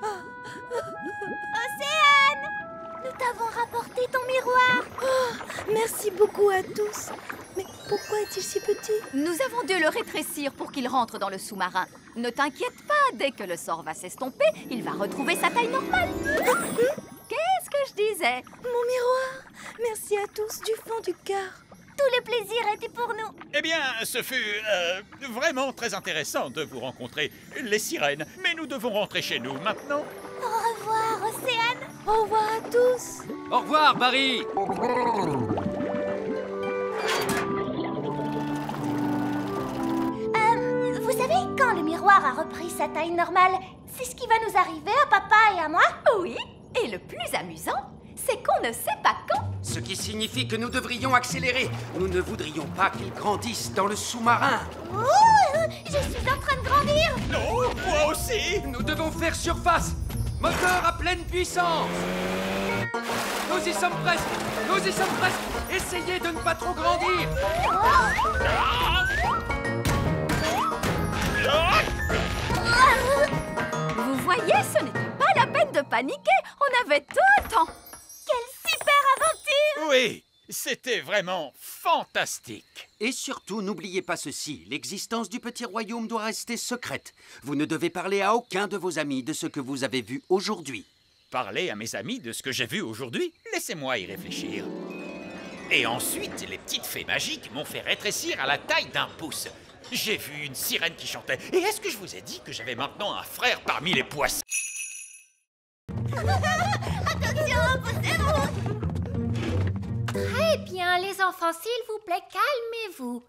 Océane! Nous t'avons rapporté ton miroir. Oh, merci beaucoup à tous. Mais pourquoi est-il si petit? Nous avons dû le rétrécir pour qu'il rentre dans le sous-marin. Ne t'inquiète pas, dès que le sort va s'estomper, il va retrouver sa taille normale. Qu'est-ce que je disais? Mon miroir. Merci à tous du fond du cœur. Tout le plaisir était pour nous. Eh bien, ce fut vraiment très intéressant de vous rencontrer, les sirènes. Mais nous devons rentrer chez nous maintenant. Au revoir, Océane. Au revoir à tous. Au revoir, Barry. Vous savez, quand le miroir a repris sa taille normale, c'est ce qui va nous arriver à papa et à moi? Oui, et le plus amusant, c'est qu'on ne sait pas quand. Ce qui signifie que nous devrions accélérer. Nous ne voudrions pas qu'ils grandissent dans le sous-marin. Oh, je suis en train de grandir. Non, moi aussi. Nous devons faire surface. Moteur à pleine puissance. Nous y sommes presque. Nous y sommes presque. Essayez de ne pas trop grandir. Vous voyez, ce n'était pas la peine de paniquer. On avait tout le temps. Quelle super aventure! Oui, c'était vraiment fantastique. Et surtout, n'oubliez pas ceci. L'existence du petit royaume doit rester secrète. Vous ne devez parler à aucun de vos amis de ce que vous avez vu aujourd'hui. Parler à mes amis de ce que j'ai vu aujourd'hui, laissez-moi y réfléchir. Et ensuite, les petites fées magiques m'ont fait rétrécir à la taille d'un pouce. J'ai vu une sirène qui chantait. Et est-ce que je vous ai dit que j'avais maintenant un frère parmi les poissons? Attention, poussez-vous! Très bien, les enfants, s'il vous plaît, calmez-vous.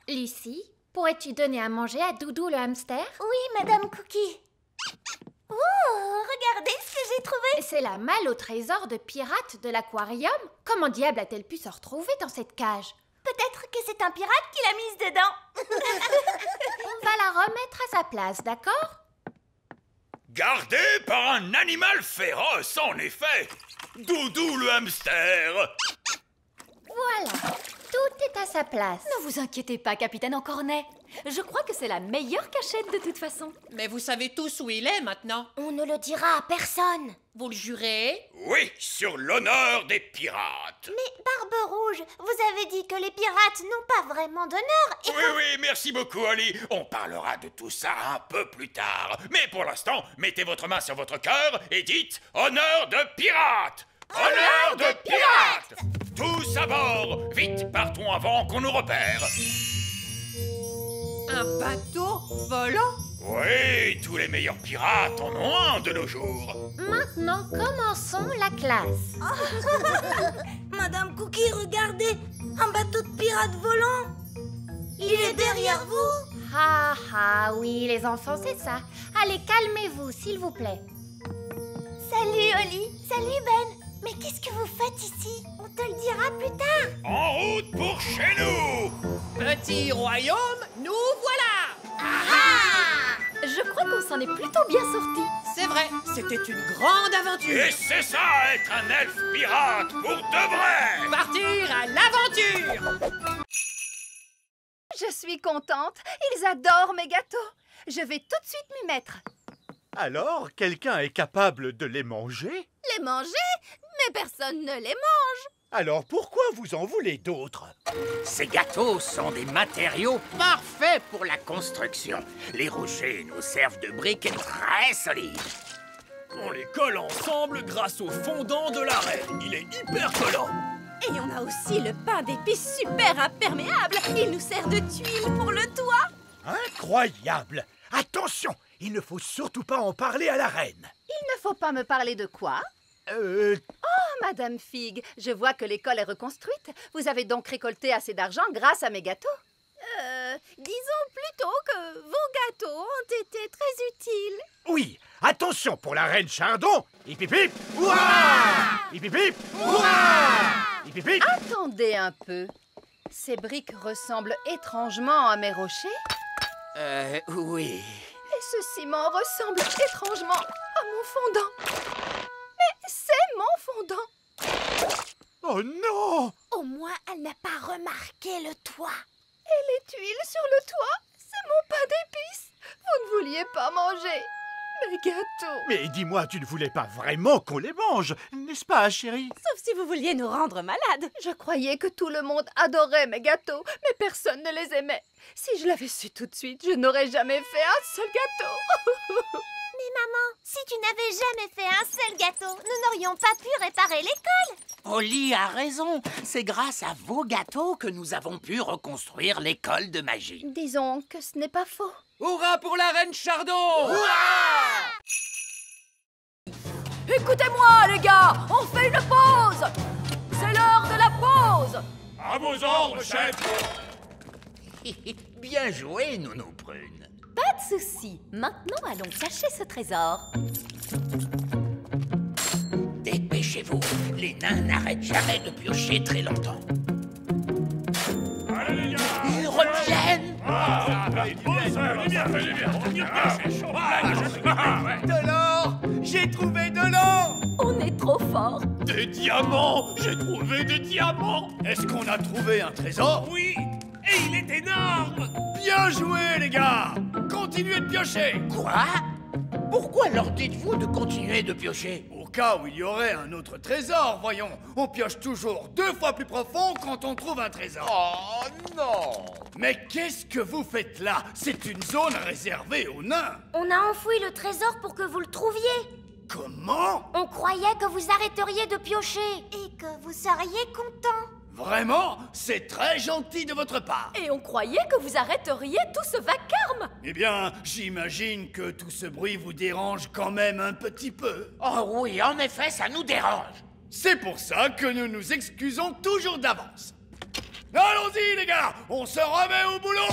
Lucie, pourrais-tu donner à manger à Doudou le hamster? Oui, Madame Cookie. Oh, regardez ce que j'ai trouvé. C'est la malle au trésor de pirate de l'aquarium. Comment diable a-t-elle pu se retrouver dans cette cage? Peut-être que c'est un pirate qui l'a mise dedans. On va la remettre à sa place, d'accord? Gardé par un animal féroce, en effet. Doudou le hamster. Voilà, tout est à sa place. Ne vous inquiétez pas, capitaine Encornet. Je crois que c'est la meilleure cachette de toute façon. Mais vous savez tous où il est maintenant. On ne le dira à personne. Vous le jurez? Oui, sur l'honneur des pirates. Mais Barbe Rouge, vous avez dit que les pirates n'ont pas vraiment d'honneur et Oui, oui, merci beaucoup, Oli. On parlera de tout ça un peu plus tard. Mais pour l'instant, mettez votre main sur votre cœur et dites « Honneur de pirate !» Honneur de pirate! Tous à bord! Vite, partons avant qu'on nous repère. Un bateau volant? Oui, tous les meilleurs pirates en ont un de nos jours. Maintenant, commençons la classe. Madame Cookie, regardez. Un bateau de pirates volant. il est derrière vous. Ah ah, oui, les enfants, c'est ça. Allez, calmez-vous, s'il vous plaît. Salut Oli, salut Ben. Mais qu'est-ce que vous faites ici? On te le dira plus tard. En route pour chez nous! Petit royaume, nous voilà! Je crois qu'on s'en est plutôt bien sortis. C'est vrai, c'était une grande aventure. Et c'est ça, être un elfe pirate, pour de vrai! Partir à l'aventure! Je suis contente. Ils adorent mes gâteaux. Je vais tout de suite m'y mettre. Alors, quelqu'un est capable de les manger? Les manger? Mais personne ne les mange. Alors pourquoi vous en voulez d'autres? Ces gâteaux sont des matériaux parfaits pour la construction. Les rochers nous servent de briques très solides. On les colle ensemble grâce au fondant de la reine. Il est hyper collant. Et on a aussi le pain d'épices super imperméable. Il nous sert de tuile pour le toit. Incroyable! Attention, il ne faut surtout pas en parler à la reine. Il ne faut pas me parler de quoi? Madame Fig, je vois que l'école est reconstruite. Vous avez donc récolté assez d'argent grâce à mes gâteaux? Disons plutôt que vos gâteaux ont été très utiles. Oui, attention pour la reine Chardon. Hip hip hip! Ouah! Hip hip hip! Ouah! Hip hip hip! Attendez un peu. Ces briques ressemblent étrangement à mes rochers. Oui. Et ce ciment ressemble étrangement à mon fondant. Mais c'est mon fondant. Oh non! Au moins, elle n'a pas remarqué le toit. Et les tuiles sur le toit, c'est mon pain d'épices. Vous ne vouliez pas manger. Mes gâteaux. Mais dis-moi, tu ne voulais pas vraiment qu'on les mange, n'est-ce pas, chérie? Sauf si vous vouliez nous rendre malades. Je croyais que tout le monde adorait mes gâteaux, mais personne ne les aimait. Si je l'avais su tout de suite, je n'aurais jamais fait un seul gâteau. Mais maman, si tu n'avais jamais fait un seul gâteau, nous n'aurions pas pu réparer l'école. Oli a raison. C'est grâce à vos gâteaux que nous avons pu reconstruire l'école de magie. Disons que ce n'est pas faux. Hurrah pour la reine Chardon! Écoutez-moi, les gars, on fait une pause. C'est l'heure de la pause. À vos ordres, chef. Bien joué, Nounou Prune. Pas de souci. Maintenant, allons chercher ce trésor. Dépêchez-vous. Les nains n'arrêtent jamais de piocher très longtemps. Allez, les gars. Ils reviennent. De l'or! J'ai trouvé de l'or! On est trop fort. Des diamants! J'ai trouvé des diamants! Est-ce qu'on a trouvé un trésor? Oui! Et il est énorme! Bien joué, les gars! Continuez de piocher! Quoi? Pourquoi leur dites-vous de continuer de piocher? Au cas où il y aurait un autre trésor, voyons. On pioche toujours 2 fois plus profond quand on trouve un trésor. Oh non! Mais qu'est-ce que vous faites là? C'est une zone réservée aux nains. On a enfoui le trésor pour que vous le trouviez. Comment? On croyait que vous arrêteriez de piocher. Et que vous seriez content. Vraiment? C'est très gentil de votre part. Et on croyait que vous arrêteriez tout ce vacarme. Eh bien, j'imagine que tout ce bruit vous dérange quand même un petit peu. Oh oui, en effet, ça nous dérange. C'est pour ça que nous nous excusons toujours d'avance. Allons-y, les gars! On se remet au boulot!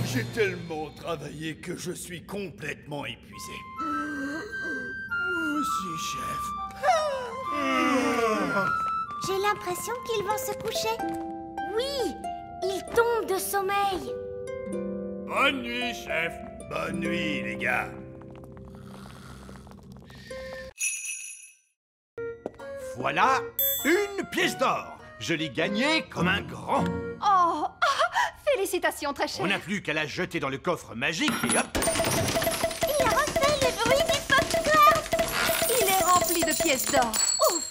J'ai tellement travaillé que je suis complètement épuisé. Aussi, chef. J'ai l'impression qu'ils vont se coucher. Oui, ils tombent de sommeil. Bonne nuit, chef. Bonne nuit, les gars. Voilà une pièce d'or. Je l'ai gagnée comme un grand. Oh, félicitations, très cher. On n'a plus qu'à la jeter dans le coffre magique et hop. Il a refait le bruit du popcorn. Il est rempli de pièces d'or. Ouf.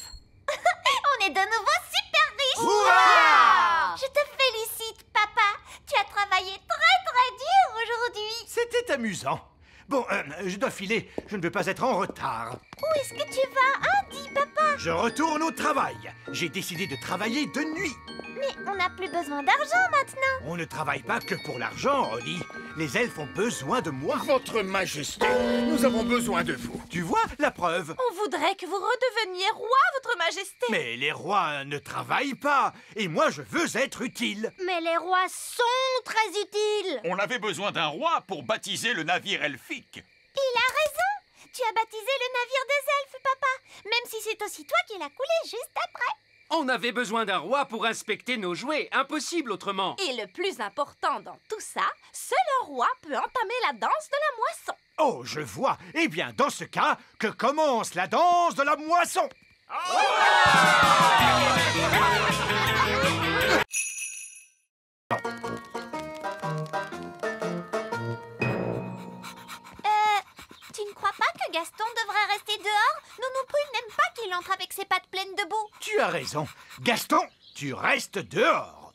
On est de nouveau super riches. Hurrah! Je te félicite, papa. Tu as travaillé très dur aujourd'hui. C'était amusant. Bon, je dois filer. Je ne veux pas être en retard. Où est-ce que tu vas, hein, dis papa? Je retourne au travail. J'ai décidé de travailler de nuit. Mais on n'a plus besoin d'argent maintenant. On ne travaille pas que pour l'argent, Oli. Les elfes ont besoin de moi. Votre Majesté, nous avons besoin de vous. Tu vois, la preuve. On voudrait que vous redeveniez roi, votre majesté. Mais les rois ne travaillent pas. Et moi, je veux être utile. Mais les rois sont très utiles. On avait besoin d'un roi pour baptiser le navire elfique. Il a raison. Tu as baptisé le navire des elfes, papa. Même si c'est aussi toi qui l'as coulé juste après. On avait besoin d'un roi pour inspecter nos jouets. Impossible autrement. Et le plus important dans tout ça, seul un roi peut entamer la danse de la moisson. Oh, je vois. Eh bien, dans ce cas, que commence la danse de la moisson. Tu ne crois pas que Gaston devrait rester dehors? Nounou Prune n'aime pas qu'il entre avec ses pattes pleines de boue. Tu as raison. Gaston, tu restes dehors.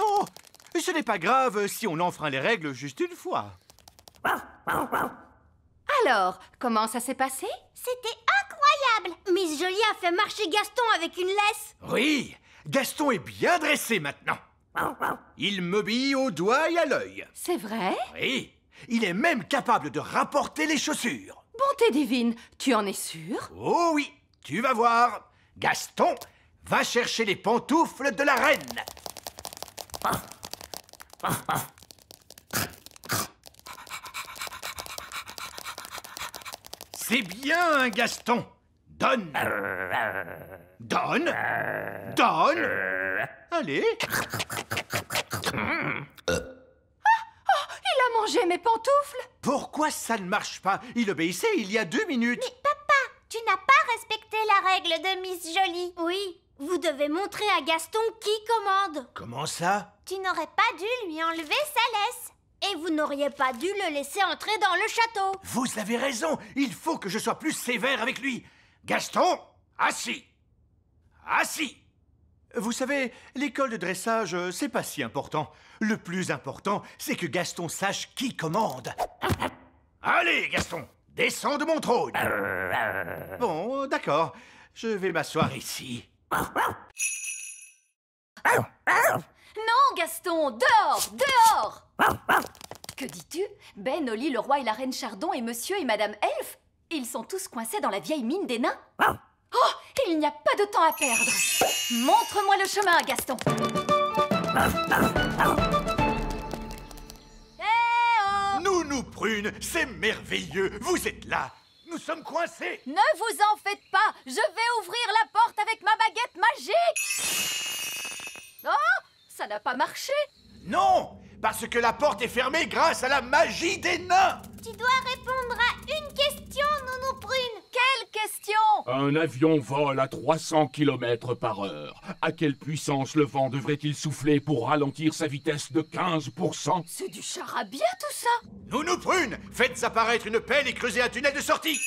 Oh, ce n'est pas grave si on enfreint les règles juste une fois. Alors, comment ça s'est passé? C'était incroyable. Miss Jolie a fait marcher Gaston avec une laisse. Oui, Gaston est bien dressé maintenant. Il m'obéit au doigt et à l'œil. C'est vrai? Oui, il est même capable de rapporter les chaussures. Bonté divine, tu en es sûr? Oh oui, tu vas voir. Gaston, va chercher les pantoufles de la reine. C'est bien, Gaston. Donne. Donne. Donne. Allez. Il a mangé mes pantoufles? Pourquoi ça ne marche pas? Il obéissait il y a 2 minutes. Mais papa, tu n'as pas respecté la règle de Miss Jolie. Oui, vous devez montrer à Gaston qui commande. Comment ça? Tu n'aurais pas dû lui enlever sa laisse. Et vous n'auriez pas dû le laisser entrer dans le château. Vous avez raison, il faut que je sois plus sévère avec lui. Gaston, assis. Assis. Vous savez, l'école de dressage, c'est pas si important. Le plus important, c'est que Gaston sache qui commande. Allez, Gaston, descends de mon trône. Bon, d'accord. Je vais m'asseoir ici. Non, Gaston, dehors, dehors! Que dis-tu? Ben, Oli, le roi et la reine Chardon et monsieur et madame Elfe, ils sont tous coincés dans la vieille mine des nains. Oh, il n'y a pas de temps à perdre. Montre-moi le chemin, Gaston. Nounou Prune, c'est merveilleux. Vous êtes là. Nous sommes coincés. Ne vous en faites pas, je vais ouvrir la porte avec ma baguette magique. Oh, ça n'a pas marché. Non, parce que la porte est fermée grâce à la magie des nains. Tu dois répondre à une question, Nounou Prune. Quelle question? Un avion vole à 300 km/h. À quelle puissance le vent devrait-il souffler pour ralentir sa vitesse de 15%? C'est du charabia tout ça. Nounou Prune, faites apparaître une pelle et creusez un tunnel de sortie.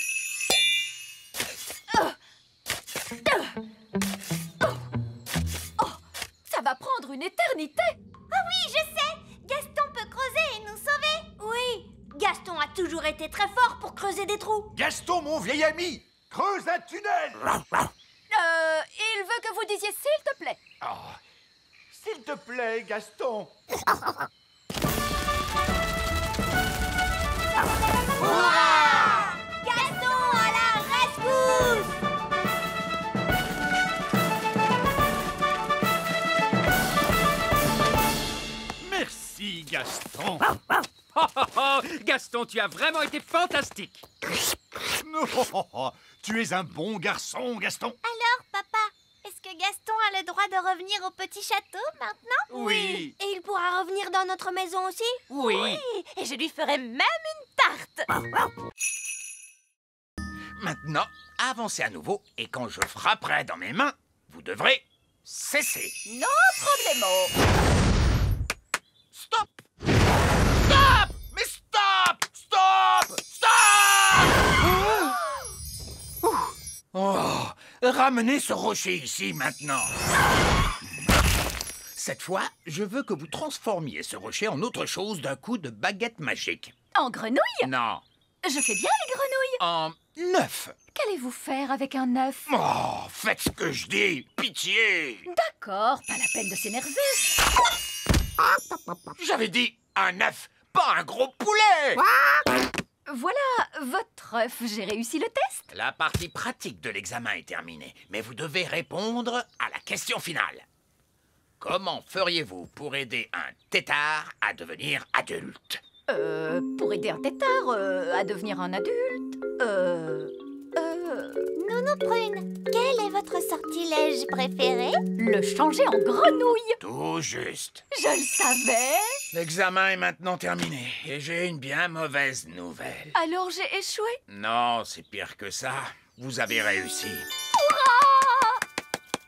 Ça va prendre une éternité. Ah oui, je sais. Gaston peut creuser et nous sauver. Oui, Gaston a toujours été très fort pour creuser des trous. Gaston, mon vieil ami, creuse un tunnel. Il veut que vous disiez s'il te plaît. Oh, s'il te plaît, Gaston. Gaston à la rescousse. Merci, Gaston. Gaston, tu as vraiment été fantastique. Tu es un bon garçon, Gaston. Alors, papa, est-ce que Gaston a le droit de revenir au petit château maintenant? Oui. Et il pourra revenir dans notre maison aussi? Oui. Et je lui ferai même une tarte. Maintenant, avancez à nouveau et quand je frapperai dans mes mains, vous devrez cesser. No problemo. Stop! Stop! Mais stop! Stop! Stop! Oh, ramenez ce rocher ici maintenant. Cette fois, je veux que vous transformiez ce rocher en autre chose d'un coup de baguette magique. En grenouille? Non, Je fais bien les grenouilles. en œuf. Qu'allez-vous faire avec un œuf? Oh, faites ce que je dis, pitié. D'accord, pas la peine de s'énerver. J'avais dit un œuf, pas un gros poulet. Voilà votre œuf, j'ai réussi le test. La partie pratique de l'examen est terminée, mais vous devez répondre à la question finale. Comment feriez-vous pour aider un tétard à devenir adulte? Pour aider un tétard à devenir un adulte, Nounou Prune, quel est votre sortilège préféré? le changer en grenouille. Tout juste. Je le savais. L'examen est maintenant terminé et j'ai une bien mauvaise nouvelle. Alors j'ai échoué. Non, c'est pire que ça. Vous avez réussi.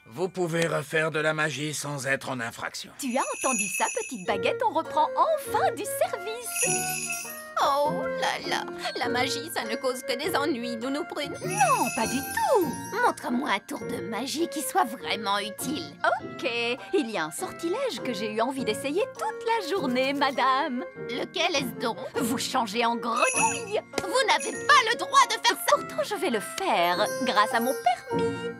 Vous pouvez refaire de la magie sans être en infraction. Tu as entendu ça, petite baguette? On reprend enfin du service. Oh là là, la magie, ça ne cause que des ennuis, Nounou Prune. Non, pas du tout. Montre-moi un tour de magie qui soit vraiment utile. Ok, il y a un sortilège que j'ai eu envie d'essayer toute la journée, madame. Lequel est-ce donc? Vous changez en grenouille. Vous n'avez pas le droit de faire ça. Pourtant, je vais le faire grâce à mon permis.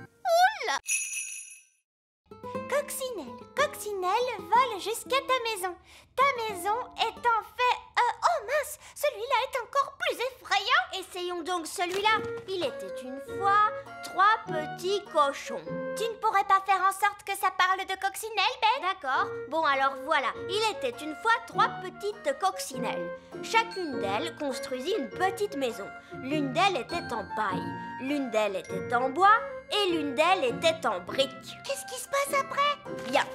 Coccinelle, Coccinelle vole jusqu'à ta maison. Ta maison est en fait... oh mince, celui-là est encore plus effrayant. Essayons donc celui-là. Il était une fois 3 petits cochons. Tu ne pourrais pas faire en sorte que ça parle de coccinelle, Ben? D'accord. Bon, alors voilà. Il était une fois 3 petites coccinelles. Chacune d'elles construisit une petite maison. L'une d'elles était en paille, l'une d'elles était en bois et l'une d'elles était en briques. Qu'est-ce qui se passe après? Bien.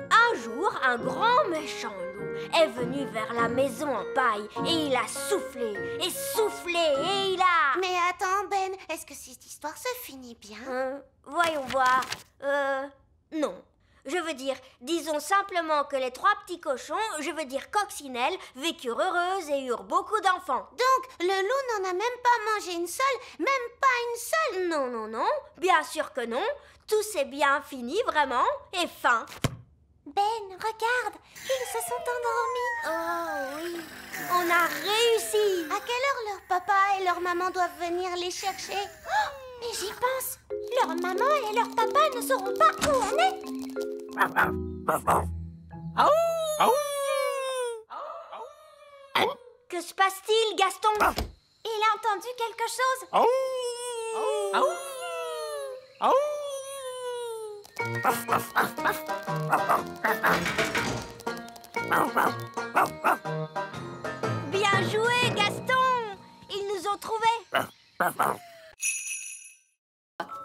Un jour, un grand méchant loup est venu vers la maison en paille et il a soufflé et soufflé et il a... Mais attends, Ben, est-ce que cette histoire se finit bien? Voyons voir. Non. Je veux dire, disons simplement que les 3 petits cochons, je veux dire coccinelles, vécurent heureuses et eurent beaucoup d'enfants. Donc, le loup n'en a même pas mangé une seule, même pas une seule? Non, non, non, bien sûr que non. Tout s'est bien fini, vraiment, et fin. Ben, regarde, ils se sont endormis. Oh oui, on a réussi. À quelle heure leur papa et leur maman doivent venir les chercher? Oh, mais j'y pense. Leur maman et leur papa ne sauront pas où on est. Que se passe-t-il, Gaston? Il a entendu quelque chose. Bien joué, Gaston! Ils nous ont trouvés.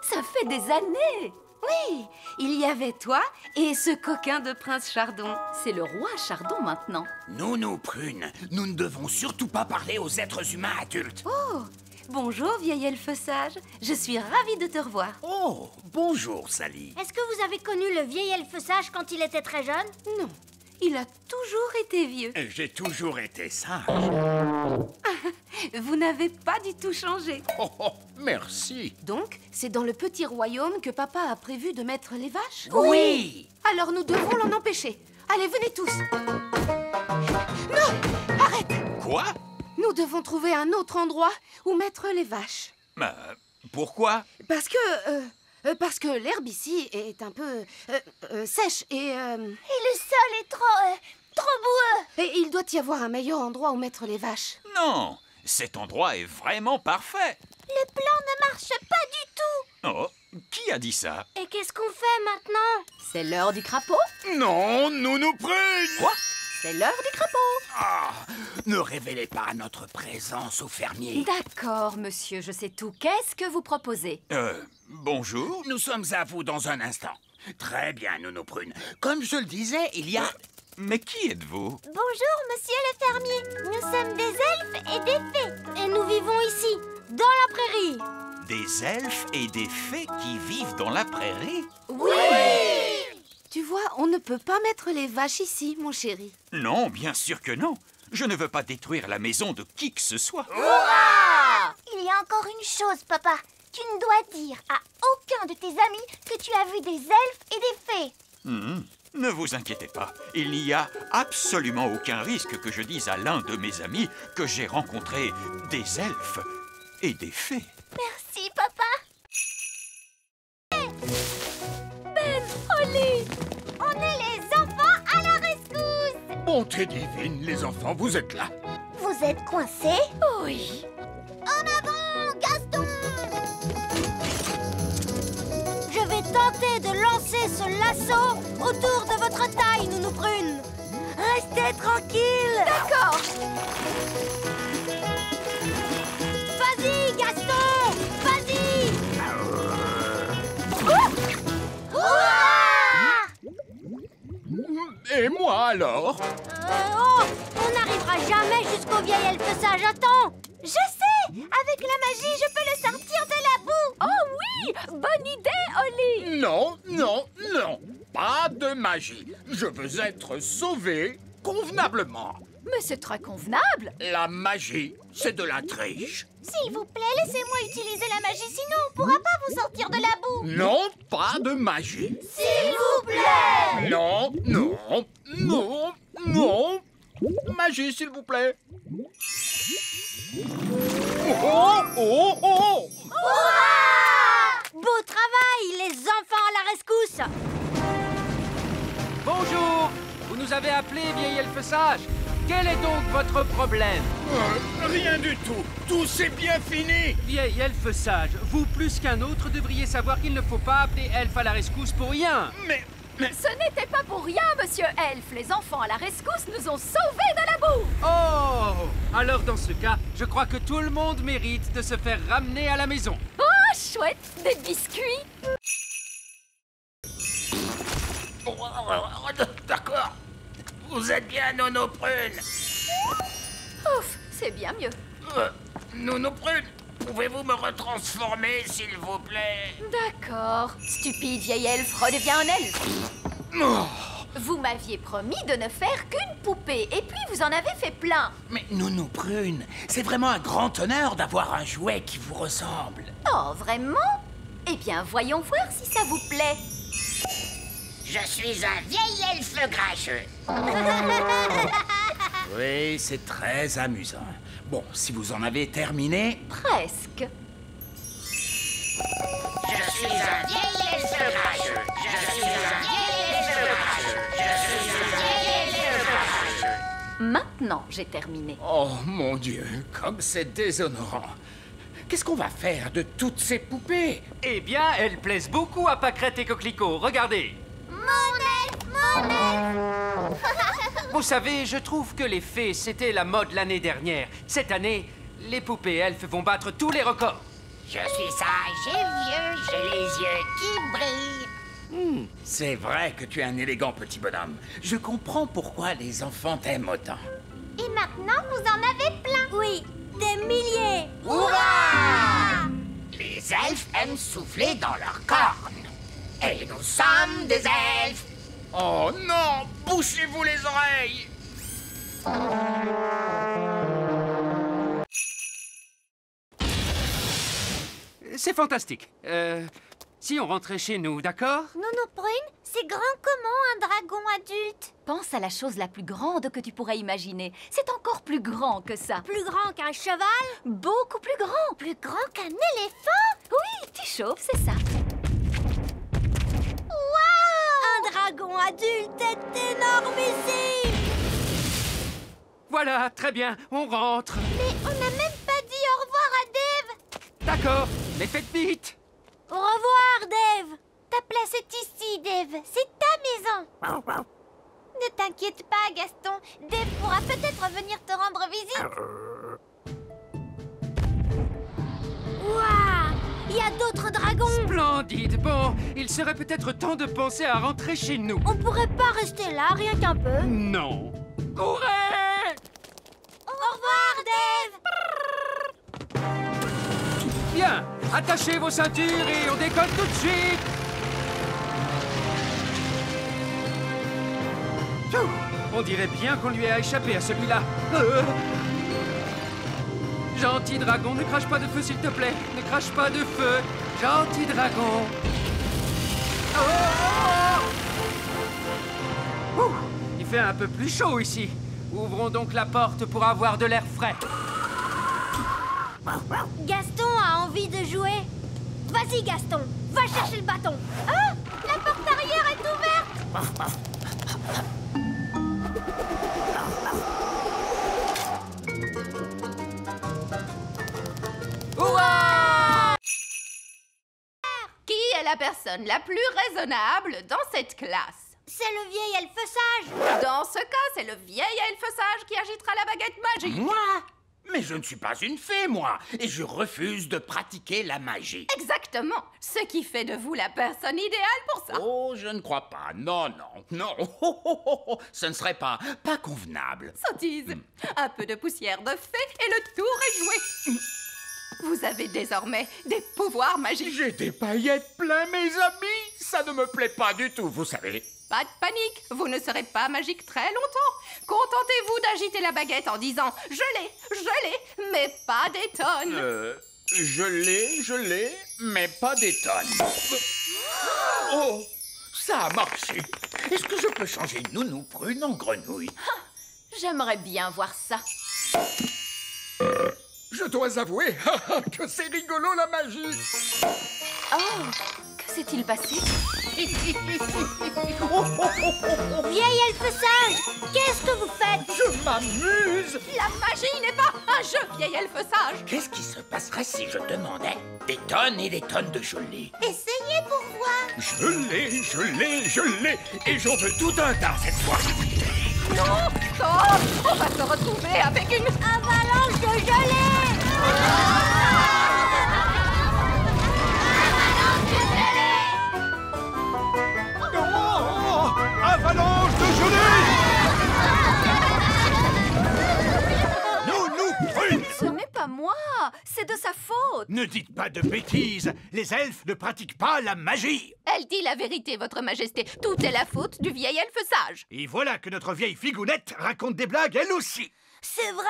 Ça fait des années! Oui, il y avait toi et ce coquin de Prince Chardon. C'est le roi Chardon maintenant. Nounou Prune, nous ne devons surtout pas parler aux êtres humains adultes. Oh, bonjour vieil elfe sage. Je suis ravie de te revoir. Oh, bonjour Sally. Est-ce que vous avez connu le vieil elfe sage quand il était très jeune? Non, il a toujours été vieux. J'ai toujours été sage. Vous n'avez pas du tout changé. Oh, oh, merci. Donc, c'est dans le petit royaume que papa a prévu de mettre les vaches? Oui. Alors nous devons l'en empêcher. Allez, venez tous. Non, arrête. Quoi? Nous devons trouver un autre endroit où mettre les vaches. Pourquoi? Parce que l'herbe ici est un peu sèche et le sol est trop boueux. Et il doit y avoir un meilleur endroit où mettre les vaches. Non, cet endroit est vraiment parfait. Le plan ne marche pas du tout. Oh, qui a dit ça? Et qu'est-ce qu'on fait maintenant? C'est l'heure du crapaud. Non, Nounou Prune. Quoi? C'est l'heure du crapaud. Ah, ne révélez pas notre présence au fermier. D'accord, monsieur, je sais tout. Qu'est-ce que vous proposez? Bonjour. Nous sommes à vous dans un instant. Très bien, Nounou Prune. Comme je le disais, il y a... Mais qui êtes-vous? Bonjour, monsieur le fermier. Nous sommes des elfes et des fées. Et nous vivons ici, dans la prairie. Des elfes et des fées qui vivent dans la prairie? Oui! Tu vois, on ne peut pas mettre les vaches ici, mon chéri. Non, bien sûr que non. Je ne veux pas détruire la maison de qui que ce soit. Il y a encore une chose, papa. Tu ne dois dire à aucun de tes amis que tu as vu des elfes et des fées. Ne vous inquiétez pas. Il n'y a absolument aucun risque que je dise à l'un de mes amis que j'ai rencontré des elfes et des fées. Merci, papa. Holly! On est les enfants à la rescousse! Bonté divine, les enfants, vous êtes là. Vous êtes coincés? Oui. En avant, Gaston! Je vais tenter de lancer ce lasso autour de votre taille, Nounou Prune. Restez tranquille. D'accord. Vas-y, Gaston! Vas-y! Et moi alors? On n'arrivera jamais jusqu'au vieil elfe sage. Attends! Je sais! Avec la magie, je peux le sortir de la boue! Oh oui! Bonne idée, Holly! Non, non, non. Pas de magie. Je veux être sauvé convenablement. Mais c'est très convenable! La magie, c'est de la triche. S'il vous plaît, laissez-moi utiliser la magie, sinon on pourra pas vous sortir de la boue! Non, pas de magie. S'il vous plaît! Non, non, non, non. Magie, s'il vous plaît. Oh, oh, oh! Beau travail, les enfants à la rescousse! Bonjour. Vous nous avez appelé, vieil elfe sage. Quel est donc votre problème? Rien du tout. Tout s'est bien fini. Vieil elfe sage, vous plus qu'un autre devriez savoir qu'il ne faut pas appeler elfe à la rescousse pour rien. Mais Ce n'était pas pour rien, monsieur Elf. Les enfants à la rescousse nous ont sauvés de la boue. Oh! Alors dans ce cas, je crois que tout le monde mérite de se faire ramener à la maison. Oh, chouette, des biscuits. D'accord. Vous êtes bien, Nounou Prune. Ouf, c'est bien mieux. Nounou Prune, pouvez-vous me retransformer, s'il vous plaît? D'accord. Stupide vieille elfe, redeviens un elfe. Vous m'aviez promis de ne faire qu'une poupée, et puis vous en avez fait plein. Mais Nounou Prune, c'est vraiment un grand honneur d'avoir un jouet qui vous ressemble. Oh, vraiment? Eh bien, voyons voir si ça vous plaît. Je suis un vieil elfe grincheux. Oui, c'est très amusant. Bon, si vous en avez terminé... Presque. Je suis un vieil elfe grincheux. Je suis un vieil elfe grincheux. Je suis un vieil elfe grincheux. Maintenant, j'ai terminé. Oh, mon Dieu, comme c'est déshonorant. Qu'est-ce qu'on va faire de toutes ces poupées? Eh bien, elles plaisent beaucoup à Pâquerette et Coquelicot. Regardez. Mon elfe. Vous savez, je trouve que les fées, c'était la mode l'année dernière. Cette année, les poupées elfes vont battre tous les records. Je suis sage et vieux, j'ai les yeux qui brillent. C'est vrai que tu es un élégant petit bonhomme. Je comprends pourquoi les enfants t'aiment autant. Et maintenant, vous en avez plein. Oui, des milliers. Hurrah! Les elfes aiment souffler dans leurs cornes. Et nous sommes des elfes. Oh non! Bouchez-vous les oreilles! C'est fantastique. Si on rentrait chez nous, d'accord? Nounou Prune, c'est grand comment un dragon adulte? Pense à la chose la plus grande que tu pourrais imaginer. C'est encore plus grand que ça. Plus grand qu'un cheval? Beaucoup plus grand. Plus grand qu'un éléphant? Oui, tu chauffes, c'est ça. Waouh! Un dragon adulte est énormissime! Voilà, très bien, on rentre. Mais on n'a même pas dit au revoir à Dave! D'accord, mais faites vite. Au revoir, Dave! Ta place est ici, Dave. C'est ta maison. Ne t'inquiète pas, Gaston. Dave pourra peut-être venir te rendre visite. Waouh! Il y a d'autres dragons! Splendide. Bon, il serait peut-être temps de penser à rentrer chez nous. On pourrait pas rester là, rien qu'un peu? Non. Courez! Au revoir, Dave! Bien, attachez vos ceintures et on décolle tout de suite. Pfiou, on dirait bien qu'on lui a échappé à celui-là. Gentil dragon, ne crache pas de feu, s'il te plaît. Ne crache pas de feu. Gentil dragon. Ouh, il fait un peu plus chaud ici. Ouvrons donc la porte pour avoir de l'air frais. Gaston a envie de jouer. Vas-y, Gaston, va chercher le bâton. Ah, la porte arrière est ouverte. Qui est la personne la plus raisonnable dans cette classe? C'est le vieil elfe sage. Dans ce cas, c'est le vieil elfe sage qui agitera la baguette magique. Moi? Mais je ne suis pas une fée, moi, et je refuse de pratiquer la magie. Exactement. Ce qui fait de vous la personne idéale pour ça. Oh, je ne crois pas. Non, non, non. Ce ne serait pas convenable. Sottise. Un peu de poussière de fée et le tour est joué. Vous avez désormais des pouvoirs magiques. J'ai des paillettes plein, mes amis. Ça ne me plaît pas du tout, vous savez. Pas de panique, vous ne serez pas magique très longtemps. Contentez-vous d'agiter la baguette en disant « Je l'ai, mais pas des tonnes ». Je l'ai, mais pas des tonnes. Oh, ça a marché. Est-ce que je peux changer Nounou Prune en grenouille? J'aimerais bien voir ça. Je dois avouer que c'est rigolo la magie. Oh, que s'est-il passé? Vieil elfe sage, qu'est-ce que vous faites? Je m'amuse. La magie n'est pas un jeu, vieil elfe sage. Qu'est-ce qui se passerait si je demandais des tonnes et des tonnes de gelée? Essayez pour voir. Je l'ai, et j'en veux tout un tas cette fois. Non, oh, on va se retrouver avec une avalanche de gelée. Avalanche de gelée! Nounou Prune! Ce n'est pas moi. pas! C'est de sa faute! Ne dites pas de bêtises. Les elfes ne pratiquent pas la magie. Elle dit la vérité, votre majesté. Tout est la faute du vieil elfe sage. Et voilà que notre vieille figounette raconte des blagues elle aussi. C'est vrai.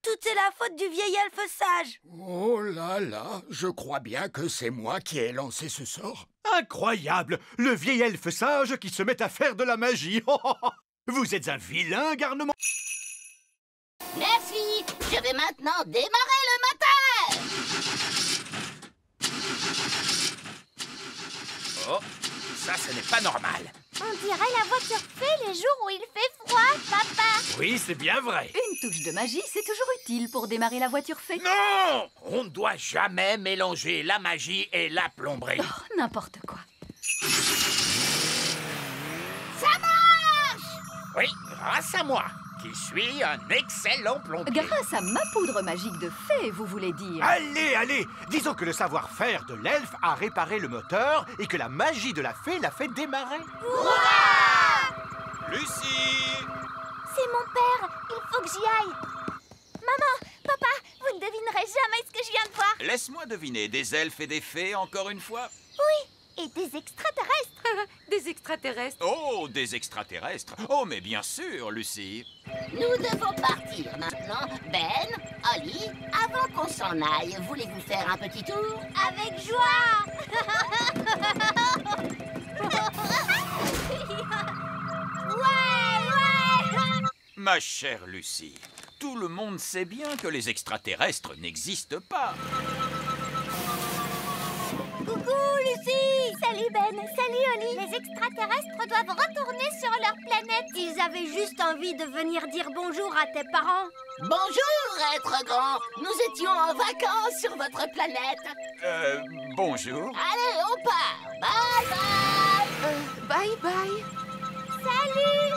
Tout est la faute du vieil elfe sage. Oh là là, je crois bien que c'est moi qui ai lancé ce sort. Incroyable. Le vieil elfe sage qui se met à faire de la magie. Vous êtes un vilain garnement. Merci. Je vais maintenant démarrer le moteur. Oh, ça, ce n'est pas normal. On dirait la voiture fée les jours où il fait froid, papa. Oui, c'est bien vrai. Une touche de magie, c'est toujours utile pour démarrer la voiture fée. Non! On ne doit jamais mélanger la magie et la plomberie. Oh, n'importe quoi. Ça marche! Oui, grâce à moi, qui suis un excellent plombier. Grâce à ma poudre magique de fée, vous voulez dire? Allez, allez. Disons que le savoir-faire de l'elfe a réparé le moteur et que la magie de la fée l'a fait démarrer. Lucie! C'est mon père. Il faut que j'y aille. Maman, papa, vous ne devinerez jamais ce que je viens de voir. Laisse-moi deviner, des elfes et des fées encore une fois? Oui, et des extraterrestres. Des extraterrestres. Oh, des extraterrestres. Oh, mais bien sûr, Lucie. Nous devons partir maintenant. Ben, Ollie, avant qu'on s'en aille, voulez-vous faire un petit tour? Avec joie. Ouais. Ma chère Lucie, tout le monde sait bien que les extraterrestres n'existent pas. Coucou, Lucie. Salut, Ben. Salut, Ollie. Les extraterrestres doivent retourner sur leur planète. Ils avaient juste envie de venir dire bonjour à tes parents. Bonjour, être grand. Nous étions en vacances sur votre planète. Bonjour. Allez, on part. Bye bye. Bye bye. Salut.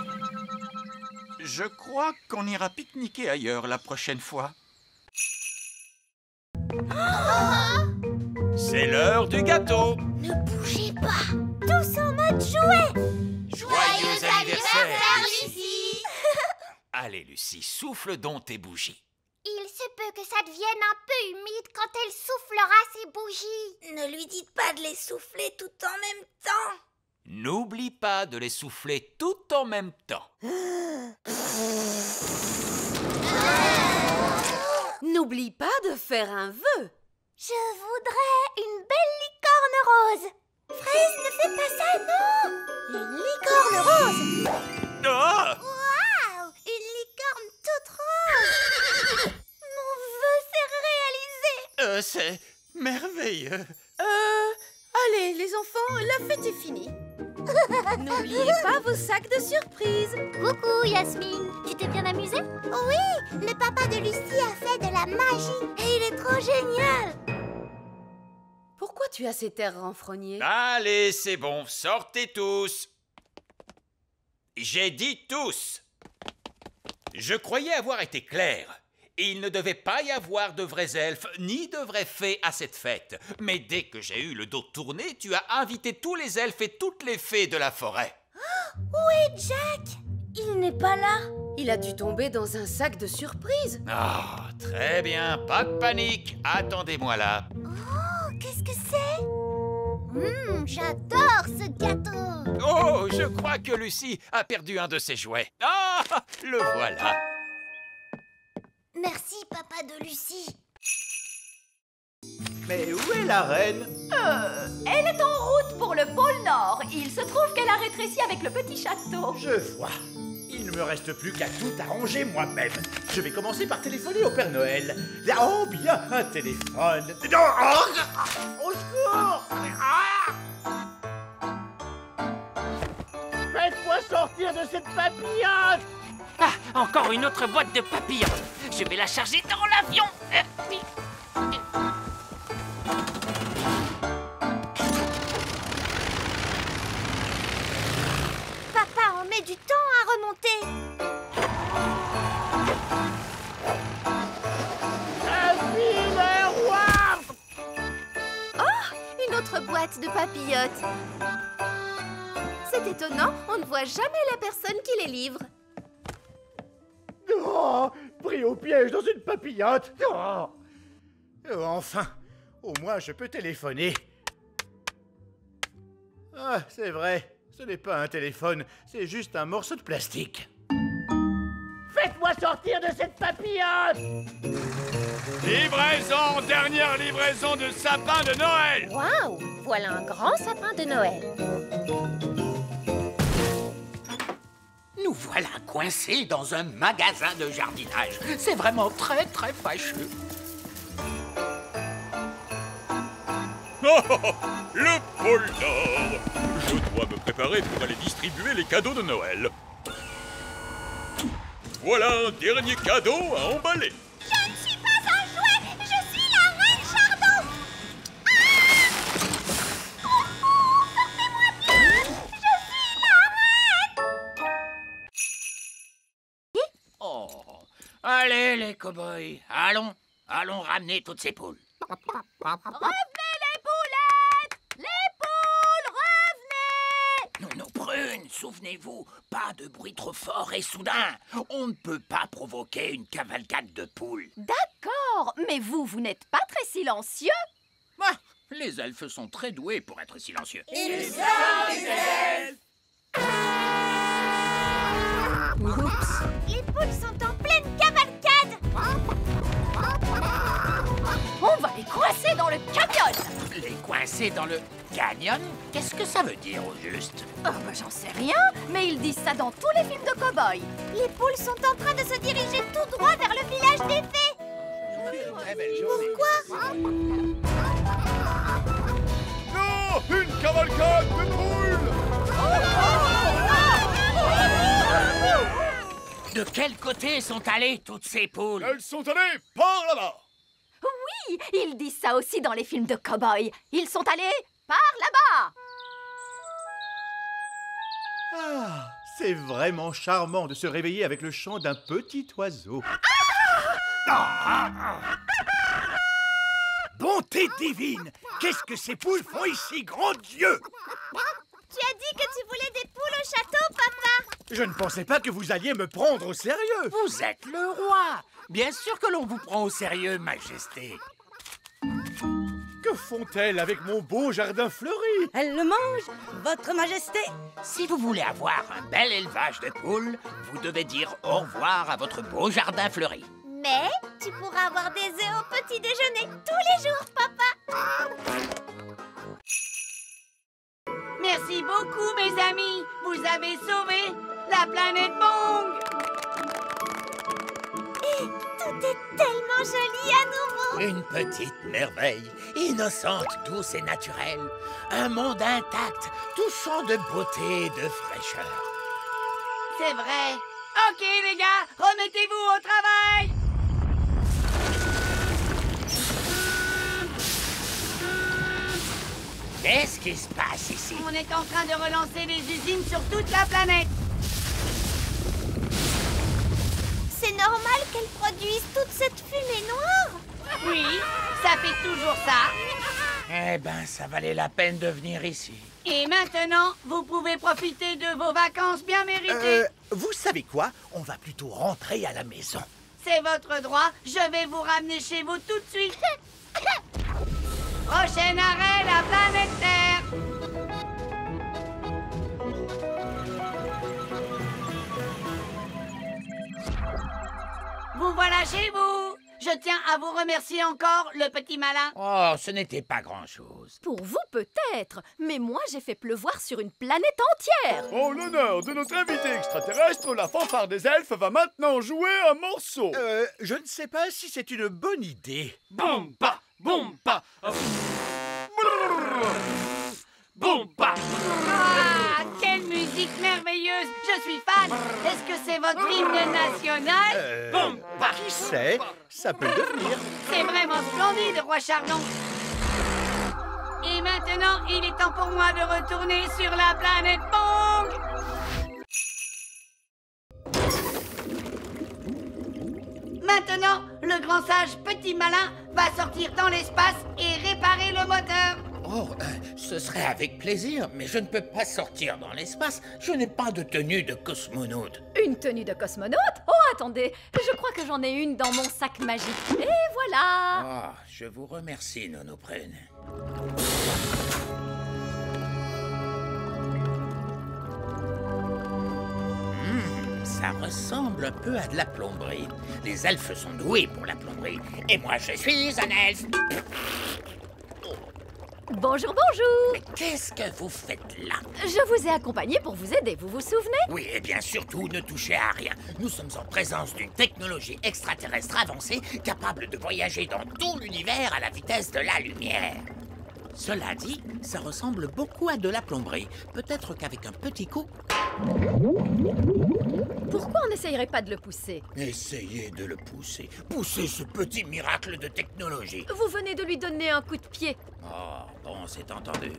Je crois qu'on ira pique-niquer ailleurs la prochaine fois. C'est l'heure du gâteau. Ne bougez pas. Tous en mode jouet. Joyeux anniversaire, Lucie. Allez, Lucie, souffle donc tes bougies. Il se peut que ça devienne un peu humide quand elle soufflera ses bougies. Ne lui dites pas de les souffler tout en même temps. N'oublie pas de les souffler tout en même temps. N'oublie pas de faire un vœu. Je voudrais une belle licorne rose. Fraise, ne fais pas ça, non. Une licorne rose. Ah! Waouh, une licorne toute rose. Mon vœu s'est réalisé. C'est merveilleux. Allez, les enfants, la fête est finie. N'oubliez pas vos sacs de surprise. Coucou, Yasmine. Tu t'es bien amusée? Oui, le papa de Lucie a fait de la magie. Et il est trop génial. Pourquoi tu as cet air renfrogné? Allez, c'est bon, sortez tous. J'ai dit tous. Je croyais avoir été clair. Il ne devait pas y avoir de vrais elfes ni de vraies fées à cette fête. Mais dès que j'ai eu le dos tourné, tu as invité tous les elfes et toutes les fées de la forêt. Où est Jack? Il n'est pas là. Il a dû tomber dans un sac de surprise. Ah, très bien, pas de panique. Attendez-moi là. Oh, qu'est-ce que c'est? J'adore ce gâteau. Oh, je crois que Lucie a perdu un de ses jouets. Ah, le voilà. Merci, papa de Lucie. Mais où est la reine? Elle est en route pour le pôle Nord. Il se trouve qu'elle a rétréci avec le petit château. Je vois. Il ne me reste plus qu'à tout arranger moi-même. Je vais commencer par téléphoner au Père Noël. Oh, bien, un téléphone. Non, au secours! Faites-moi sortir de cette papillote! Ah, encore une autre boîte de papillons. Je vais la charger dans l'avion. Papa en met du temps à remonter. Je suis le roi! Oh, une autre boîte de papillotes. C'est étonnant, on ne voit jamais la personne qui les livre. Oh, pris au piège dans une papillote. Oh. Enfin, au moins je peux téléphoner. Ah, c'est vrai, ce n'est pas un téléphone, c'est juste un morceau de plastique. Faites-moi sortir de cette papillote! Livraison, dernière livraison de sapin de Noël! Waouh! Voilà un grand sapin de Noël. Nous voilà coincés dans un magasin de jardinage. C'est vraiment très fâcheux. Oh, oh, oh, le pôle Nord! Je dois me préparer pour aller distribuer les cadeaux de Noël. Voilà un dernier cadeau à emballer. Je ne suis pas un jouet, je suis la reine Chardon. Sortez-moi bien, je suis la reine. Oh, allez les cow-boys, allons ramener toutes ces poules. Revenez les poulettes! Les poules, revenez! Non, Prune, souvenez-vous, pas de bruit trop fort et soudain. On ne peut pas provoquer une cavalcade de poules. D'accord, mais vous n'êtes pas très silencieux. Ah, les elfes sont très doués pour être silencieux. Ils sont des elfes! Oups! Les poules sont en pleine cavalcade. On va les coincer dans le canyon! Les coincer dans le canyon? Qu'est-ce que ça veut dire au juste? Oh, bah, j'en sais rien, mais ils disent ça dans tous les films de cow-boys. Les poules sont en train de se diriger tout droit vers le village des fées. Pourquoi? Non! Une cavalcade de poules! De quel côté sont allées toutes ces poules? Elles sont allées par là-bas! Oui, ils disent ça aussi dans les films de cow-boys. Ils sont allés par là-bas. Ah, c'est vraiment charmant de se réveiller avec le chant d'un petit oiseau. Bonté divine! Qu'est-ce que ces poules font ici, grand Dieu? Tu as dit que tu voulais des poules au château, papa. Je ne pensais pas que vous alliez me prendre au sérieux. Vous êtes le roi. Bien sûr que l'on vous prend au sérieux, Majesté. Que font-elles avec mon beau jardin fleuri? Elles le mangent, Votre Majesté. Si vous voulez avoir un bel élevage de poules, vous devez dire au revoir à votre beau jardin fleuri. Mais tu pourras avoir des œufs au petit déjeuner tous les jours, papa. Merci beaucoup, mes amis. Vous avez sauvé la planète Bong. Et tout est tellement joli à nouveau. Une petite merveille, innocente, douce et naturelle. Un monde intact, touchant de beauté et de fraîcheur. C'est vrai. Ok, les gars, remettez-vous au travail. Qu'est-ce qui se passe ici? On est en train de relancer les usines sur toute la planète. C'est normal qu'elles produisent toute cette fumée noire. Oui, ça fait toujours ça. Eh ben, ça valait la peine de venir ici. Et maintenant, vous pouvez profiter de vos vacances bien méritées. Vous savez quoi? On va plutôt rentrer à la maison. C'est votre droit. Je vais vous ramener chez vous tout de suite. Prochain arrêt, la planète Terre. Vous voilà chez vous. Je tiens à vous remercier encore, le petit malin. Oh, ce n'était pas grand-chose. Pour vous peut-être, mais moi j'ai fait pleuvoir sur une planète entière. En l'honneur de notre invité extraterrestre, la fanfare des elfes va maintenant jouer un morceau. Je ne sais pas si c'est une bonne idée. Bomba, bomba. Bomba. Ah, quelle musique merveilleuse. Je suis fan. Est-ce que c'est votre hymne national? Bomba. Qui sait? Ça peut devenir. C'est vraiment splendide, roi Chardon. Et maintenant, il est temps pour moi de retourner sur la planète Bong. Maintenant, le grand sage petit malin va sortir dans l'espace et réparer le moteur. Oh, ce serait avec plaisir, mais je ne peux pas sortir dans l'espace. Je n'ai pas de tenue de cosmonaute. Une tenue de cosmonaute? Oh, attendez, je crois que j'en ai une dans mon sac magique. Et voilà. Oh, je vous remercie, Nono Prune. Ça ressemble un peu à de la plomberie. Les elfes sont doués pour la plomberie. Et moi, je suis un elfe. Bonjour, bonjour. Mais qu'est-ce que vous faites là? Je vous ai accompagné pour vous aider, vous vous souvenez? Oui, et bien surtout, ne touchez à rien. Nous sommes en présence d'une technologie extraterrestre avancée capable de voyager dans tout l'univers à la vitesse de la lumière. Cela dit, ça ressemble beaucoup à de la plomberie. Peut-être qu'avec un petit coup... Pourquoi on n'essayerait pas de le pousser? Essayez de le pousser. Poussez ce petit miracle de technologie. Vous venez de lui donner un coup de pied. Oh, bon, c'est entendu.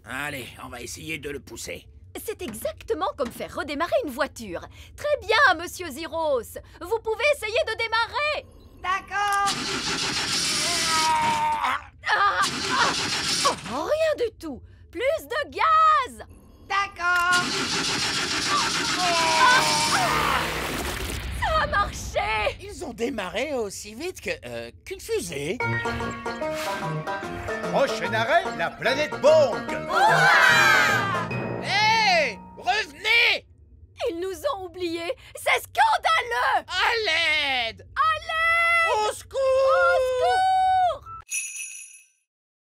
Allez, on va essayer de le pousser. C'est exactement comme faire redémarrer une voiture. Très bien, monsieur Ziros. Vous pouvez essayer de démarrer. D'accord. Oh, rien du tout. Plus de gaz. D'accord. Ça a marché. Ils ont démarré aussi vite qu'une fusée. Prochain arrêt, la planète Bong. Hé, revenez. Ils nous ont oubliés. C'est scandaleux. À l'aide. À l'aide. Au secours. Au secours.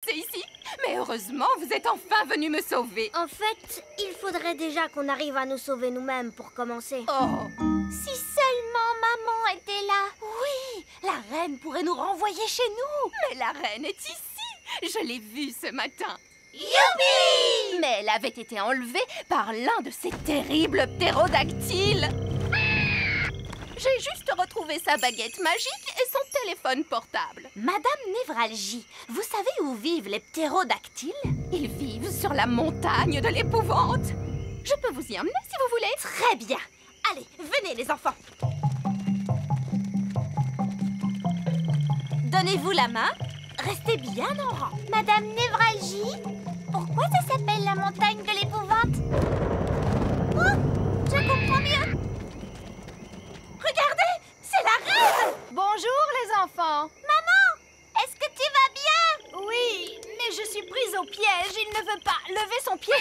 C'est ici. Mais heureusement, vous êtes enfin venu me sauver. En fait, il faudrait déjà qu'on arrive à nous sauver nous-mêmes pour commencer. Oh. Si seulement maman était là. Oui, la reine pourrait nous renvoyer chez nous. Mais la reine est ici. Je l'ai vue ce matin. Youpi! Mais elle avait été enlevée par l'un de ces terribles ptérodactyles. J'ai juste retrouvé sa baguette magique et son téléphone portable. Madame Névralgie, vous savez où vivent les ptérodactyles? Ils vivent sur la montagne de l'épouvante. Je peux vous y emmener si vous voulez. Très bien. Allez, venez les enfants. Donnez-vous la main. Restez bien en rang. Madame Névralgie, pourquoi ça s'appelle la montagne de l'épouvante? Oh, je comprends mieux. Regardez, c'est la reine! Bonjour les enfants. Maman, est-ce que tu vas bien? Oui, mais je suis prise au piège. Il ne veut pas lever son pied.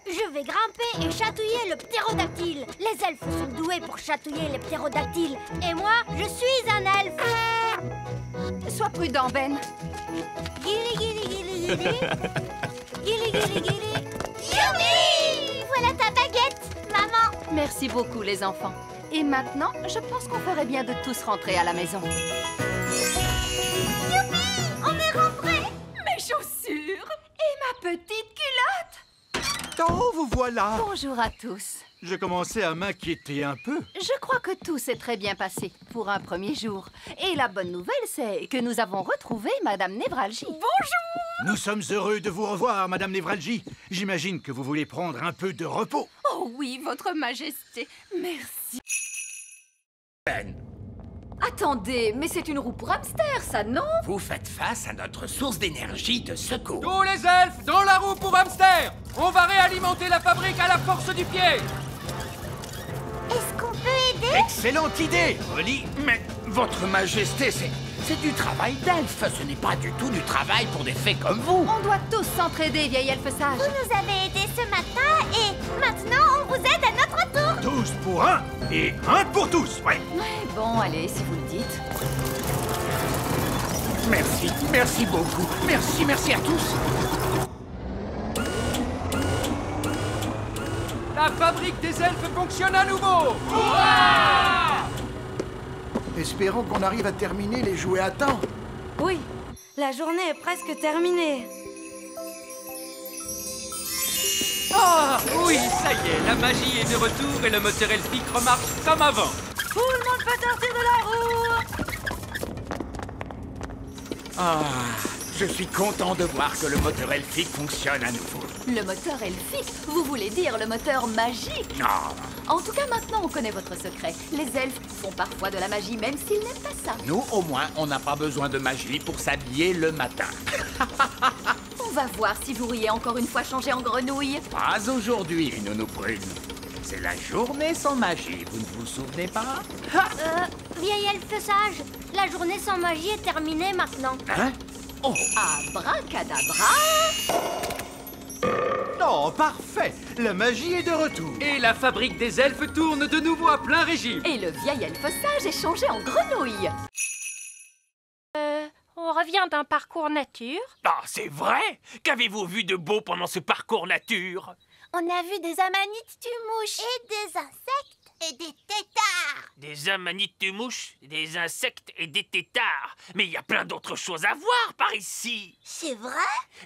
Je vais grimper et chatouiller le ptérodactyle. Les elfes sont doués pour chatouiller les ptérodactyles. Et moi, je suis un elfe. Sois prudent, Ben. Guili, guili, guili, guili. Guili, guili, guili. Youpi! Voilà ta baguette, maman. Merci beaucoup les enfants. Et maintenant, je pense qu'on ferait bien de tous rentrer à la maison. Youpi! On est rentrés! Mes chaussures et ma petite culotte. Oh, vous voilà. Bonjour à tous. Je commençais à m'inquiéter un peu. Je crois que tout s'est très bien passé pour un premier jour. Et la bonne nouvelle, c'est que nous avons retrouvé Madame Névralgie. Bonjour! Nous sommes heureux de vous revoir, Madame Névralgie. J'imagine que vous voulez prendre un peu de repos. Oh oui, Votre Majesté. Merci. Ben, Attendez, mais c'est une roue pour hamster, ça, non? vous faites face à notre source d'énergie de secours. Tous les elfes, dans la roue pour hamster. On va réalimenter la fabrique à la force du pied. Est-ce qu'on peut aider? Excellente idée, Oli. Mais, Votre Majesté, c'est du travail d'elfe. Ce n'est pas du tout du travail pour des fées comme vous. On doit tous s'entraider, vieille elfe sage. Vous nous avez aidés ce matin et maintenant on vous aide à notre tour. Tous pour un et un pour tous, ouais. Ouais, bon, allez, si vous le dites. Merci, merci beaucoup. Merci à tous. La fabrique des elfes fonctionne à nouveau. Espérons qu'on arrive à terminer les jouets à temps. Oui, la journée est presque terminée. Ah, oui, ça y est, la magie est de retour et le moteur elfique remarche comme avant. Tout le monde peut sortir de la roue. Ah, je suis content de voir que le moteur elfique fonctionne à nouveau. Le moteur elfique? Vous voulez dire le moteur magique? Non. En tout cas, maintenant, on connaît votre secret. Les elfes font parfois de la magie, même s'ils n'aiment pas ça. Nous, au moins, on n'a pas besoin de magie pour s'habiller le matin. On va voir si vous riez encore une fois changé en grenouille. Pas aujourd'hui, Nono Prune. c'est la journée sans magie, vous ne vous souvenez pas? Vieil elfe sage, la journée sans magie est terminée maintenant. Hein? Oh! Abracadabra! Oh, parfait! La magie est de retour. Et la fabrique des elfes tourne de nouveau à plein régime. Et le vieil elfe sage est changé en grenouille. On revient d'un parcours nature. Ah, c'est vrai? Qu'avez-vous vu de beau pendant ce parcours nature? On a vu des amanites mouches et des insectes et des têtards. Des amanites-mouches, des insectes et des têtards. Mais il y a plein d'autres choses à voir par ici. C'est vrai?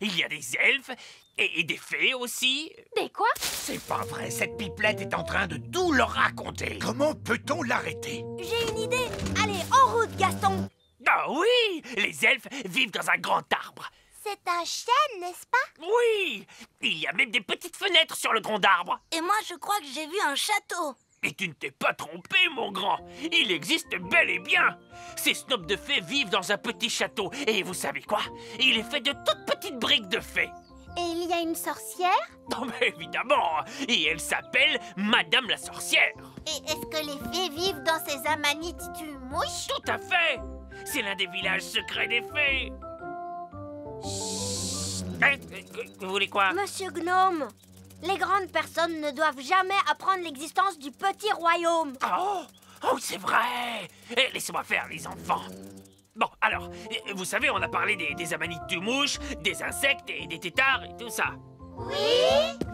Il y a des elfes et des fées aussi. Des quoi? C'est pas vrai, cette pipelette est en train de tout leur raconter. Comment peut-on l'arrêter? J'ai une idée. Allez, en route, Gaston. Ah oui! Les elfes vivent dans un grand arbre. C'est un chêne, n'est-ce pas? Oui! Il y a même des petites fenêtres sur le tronc d'arbre. Et moi, je crois que j'ai vu un château. Et tu ne t'es pas trompé, mon grand. Il existe bel et bien. Ces snobs de fées vivent dans un petit château. Et vous savez quoi? Il est fait de toutes petites briques de fées. Et il y a une sorcière? Non, mais évidemment. Et elle s'appelle Madame la sorcière. Et est-ce que les fées vivent dans ces amanites mouches? Tout à fait. C'est l'un des villages secrets des fées. Vous voulez quoi? Monsieur Gnome, les grandes personnes ne doivent jamais apprendre l'existence du petit royaume. Oh, c'est vrai. Laissez-moi faire, les enfants. Bon, alors, vous savez, on a parlé des amanites-mouches, des insectes et des têtards et tout ça. Oui?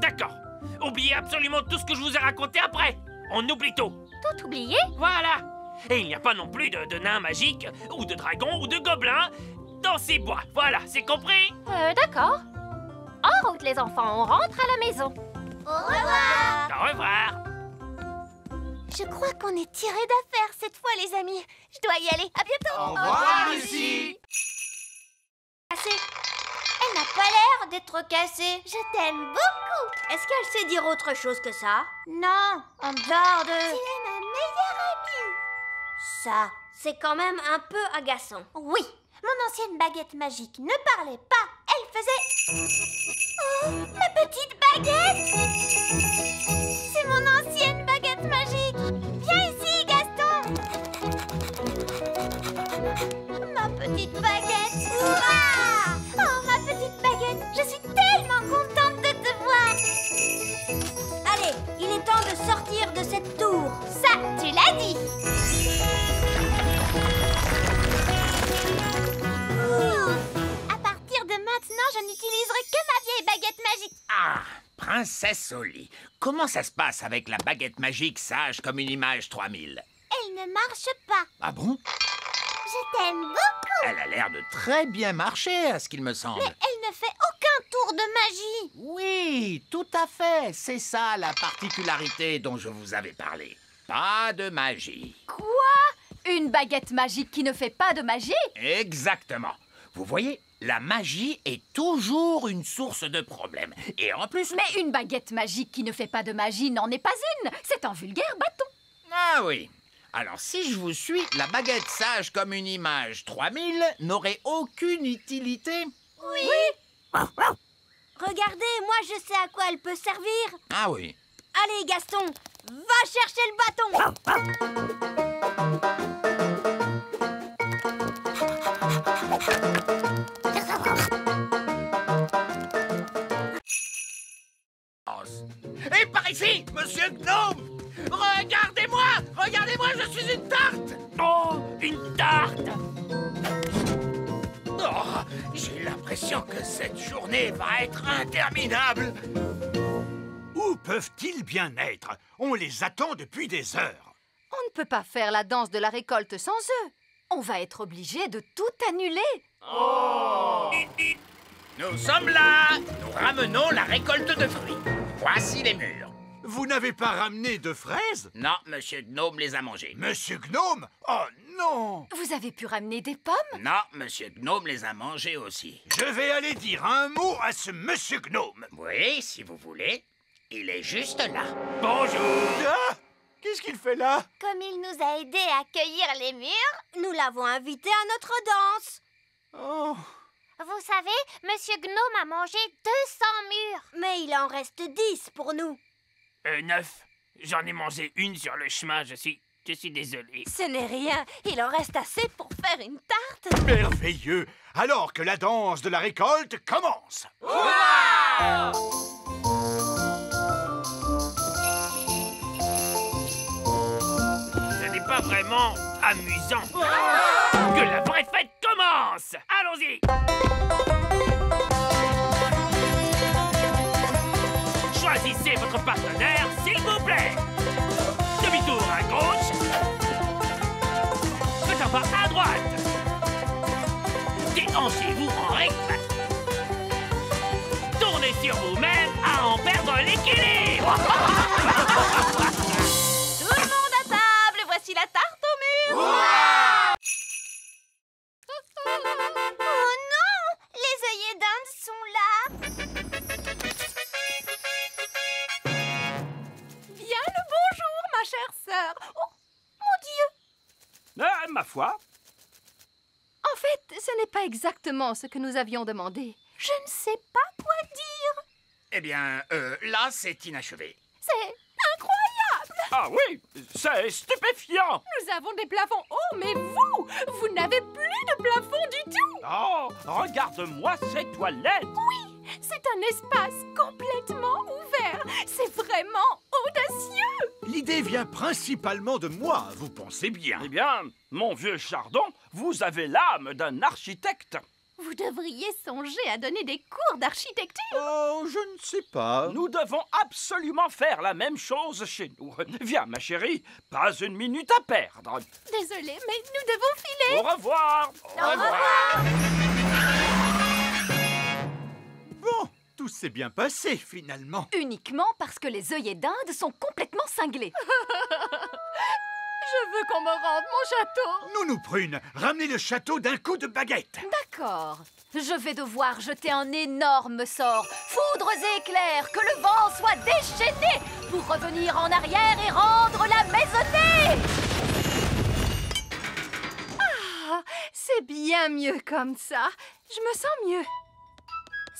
D'accord. Oubliez absolument tout ce que je vous ai raconté après. On oublie tout. Tout oublié? Voilà. Et il n'y a pas non plus de nains magiques, ou de dragons, ou de gobelins dans ces bois. Voilà, c'est compris? D'accord. En route, les enfants, on rentre à la maison. Au revoir. Au revoir. Je crois qu'on est tiré d'affaire cette fois, les amis. Je dois y aller. À bientôt. Au revoir, Lucie. Cassée. Elle n'a pas l'air d'être cassée. Je t'aime beaucoup. Est-ce qu'elle sait dire autre chose que ça? Non, En dehors de... tu es ma meilleure amie. Ça, c'est quand même un peu agaçant. Oui, mon ancienne baguette magique ne parlait pas. Elle faisait... Oh, ma petite baguette! C'est mon ancienne baguette magique. Viens ici, Gaston. Ma petite baguette. Hurrah! Oh, ma petite baguette, je suis tellement contente de te voir. Allez, il est temps de sortir de cette tour. Ça, tu l'as dit. À partir de maintenant, je n'utiliserai que ma vieille baguette magique. Ah, Princesse Oli, comment ça se passe avec la baguette magique sage comme une image 3000? Elle ne marche pas. Ah bon? Je t'aime beaucoup. Elle a l'air de très bien marcher, à ce qu'il me semble. Mais elle ne fait aucun tour de magie. Oui, tout à fait. C'est ça la particularité dont je vous avais parlé. Pas de magie. Quoi? Une baguette magique qui ne fait pas de magie? Exactement. Vous voyez, la magie est toujours une source de problèmes. Et en plus... Mais une baguette magique qui ne fait pas de magie n'en est pas une. C'est un vulgaire bâton. Ah oui. Alors, si je vous suis, la baguette sage comme une image 3000 n'aurait aucune utilité. Oui. Regardez, moi je sais à quoi elle peut servir. Ah oui. Allez, Gaston, va chercher le bâton. Et par ici, Monsieur Gnome! Regardez-moi! Regardez-moi, je suis une tarte! Oh, une tarte! Oh, j'ai l'impression que cette journée va être interminable. Où peuvent-ils bien être? On les attend depuis des heures. On ne peut pas faire la danse de la récolte sans eux. On va être obligé de tout annuler. Oh! Nous sommes là! Nous ramenons la récolte de fruits. Voici les murs. Vous n'avez pas ramené de fraises? Non, Monsieur Gnome les a mangés. Monsieur Gnome? Oh non! Vous avez pu ramener des pommes? Non, Monsieur Gnome les a mangés aussi. Je vais aller dire un mot à ce Monsieur Gnome. Oui, si vous voulez. Il est juste là. Bonjour! Ah! Qu'est-ce qu'il fait là? Comme il nous a aidés à cueillir les murs, Nous l'avons invité à notre danse. Oh! Vous savez, Monsieur Gnome a mangé 200 murs. Mais il en reste 10 pour nous. 9. J'en ai mangé une sur le chemin, je suis désolé. Ce n'est rien, il en reste assez pour faire une tarte. Merveilleux! Alors que la danse de la récolte commence! Ce n'est pas vraiment amusant. Que la vraie fête commence! Allons-y! Choisissez votre partenaire, s'il vous plaît. Demi-tour à gauche. Faites un pas à droite. Déhanchez-vous en rythme. Tournez sur vous-même à en perdre l'équilibre. Tout le monde à table, voici la tarte au mur. Oh non! Les œillets d'Inde sont là! Bien le bonjour, ma chère sœur. Oh, mon Dieu! Ma foi. En fait, ce n'est pas exactement ce que nous avions demandé. Je ne sais pas quoi dire. Eh bien, là, c'est inachevé. C'est incroyable! Ah oui, c'est stupéfiant. Nous avons des plafonds hauts, mais vous n'avez plus de plafond du tout! Oh, regarde-moi ces toilettes. Oui, c'est un espace complètement ouvert. C'est vraiment audacieux! L'idée vient principalement de moi, vous pensez bien. Eh bien, mon vieux Chardon, vous avez l'âme d'un architecte. Vous devriez songer à donner des cours d'architecture. Oh, je ne sais pas. Nous devons absolument faire la même chose chez nous. Viens, ma chérie, pas une minute à perdre. Désolée, mais nous devons filer. Au revoir. Au revoir. Bon, tout s'est bien passé, finalement. Uniquement parce que les œillets d'Inde sont complètement cinglés. Je veux qu'on me rende mon château. Nounou Prune, ramenez le château d'un coup de baguette. D'accord. Je vais devoir jeter un énorme sort. Foudres et éclairs, que le vent soit déchaîné pour revenir en arrière et rendre la maisonnée. Ah, c'est bien mieux comme ça. Je me sens mieux.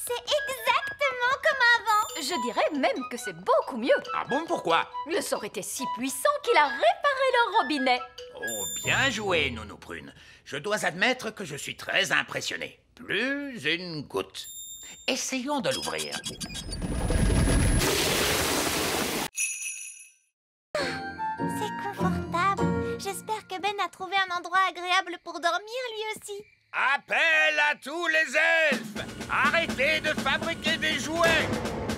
C'est exactement comme avant. Je dirais même que c'est beaucoup mieux. Ah bon, pourquoi? Le sort était si puissant qu'il a réparé le robinet. Oh, bien joué, Nounou Prune. Je dois admettre que je suis très impressionné. Plus une goutte. Essayons de l'ouvrir. C'est confortable. J'espère que Ben a trouvé un endroit agréable pour dormir lui aussi. Appel à tous les elfes! Arrêtez de fabriquer des jouets!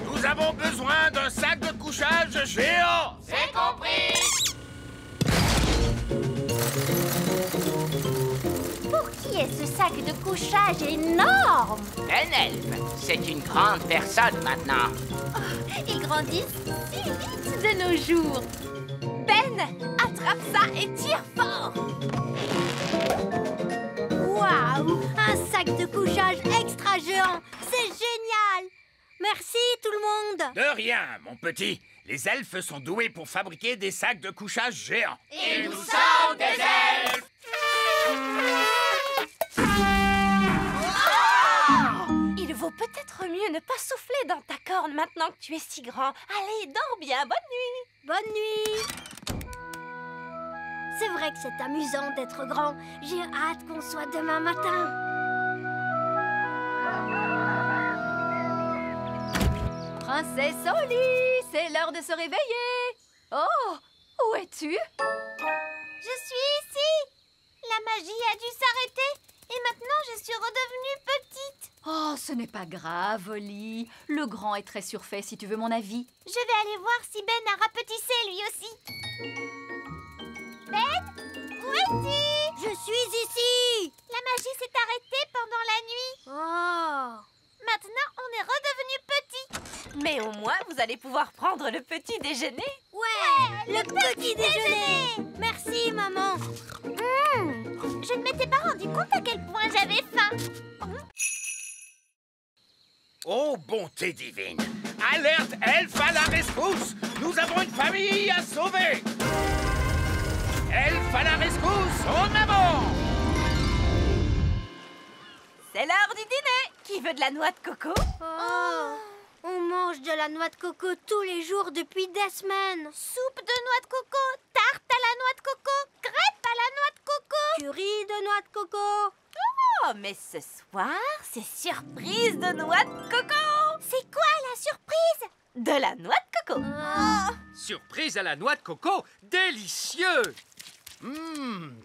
Nous avons besoin d'un sac de couchage géant! C'est compris! Pour qui est ce sac de couchage énorme? Ben Elfe, c'est une grande personne maintenant. Ils grandissent si vite de nos jours. Ben, attrape ça et tire fort. Waouh! Un sac de couchage extra géant! C'est génial! Merci tout le monde! De rien, mon petit. Les elfes sont doués pour fabriquer des sacs de couchage géants. Et nous sommes des elfes! Il vaut peut-être mieux ne pas souffler dans ta corne maintenant que tu es si grand. Allez, dors bien. Bonne nuit. Bonne nuit! C'est vrai que c'est amusant d'être grand. J'ai hâte qu'on soit demain matin. Princesse Oli, c'est l'heure de se réveiller. Oh, où es-tu? Je suis ici! La magie a dû s'arrêter et maintenant je suis redevenue petite. Oh, ce n'est pas grave, Oli. Le grand est très surfait, si tu veux mon avis. Je vais aller voir si Ben a rapetissé lui aussi. Ben, où es-tu? Je suis ici. La magie s'est arrêtée pendant la nuit. Oh. Maintenant, on est redevenu petit. Mais au moins, vous allez pouvoir prendre le petit déjeuner. Ouais, le petit déjeuner. Merci, maman. Je ne m'étais pas rendu compte à quel point j'avais faim. Oh, bonté divine! Alerte elfe à la rescousse! Nous avons une famille à sauver! Elfe à la rescousse, en avant! C'est l'heure du dîner. Qui veut de la noix de coco? On mange de la noix de coco tous les jours depuis des semaines. Soupe de noix de coco, tarte à la noix de coco, crêpe à la noix de coco. Curry de noix de coco. Oh, mais ce soir, c'est surprise de noix de coco. C'est quoi la surprise? De la noix de coco. Surprise à la noix de coco, délicieux!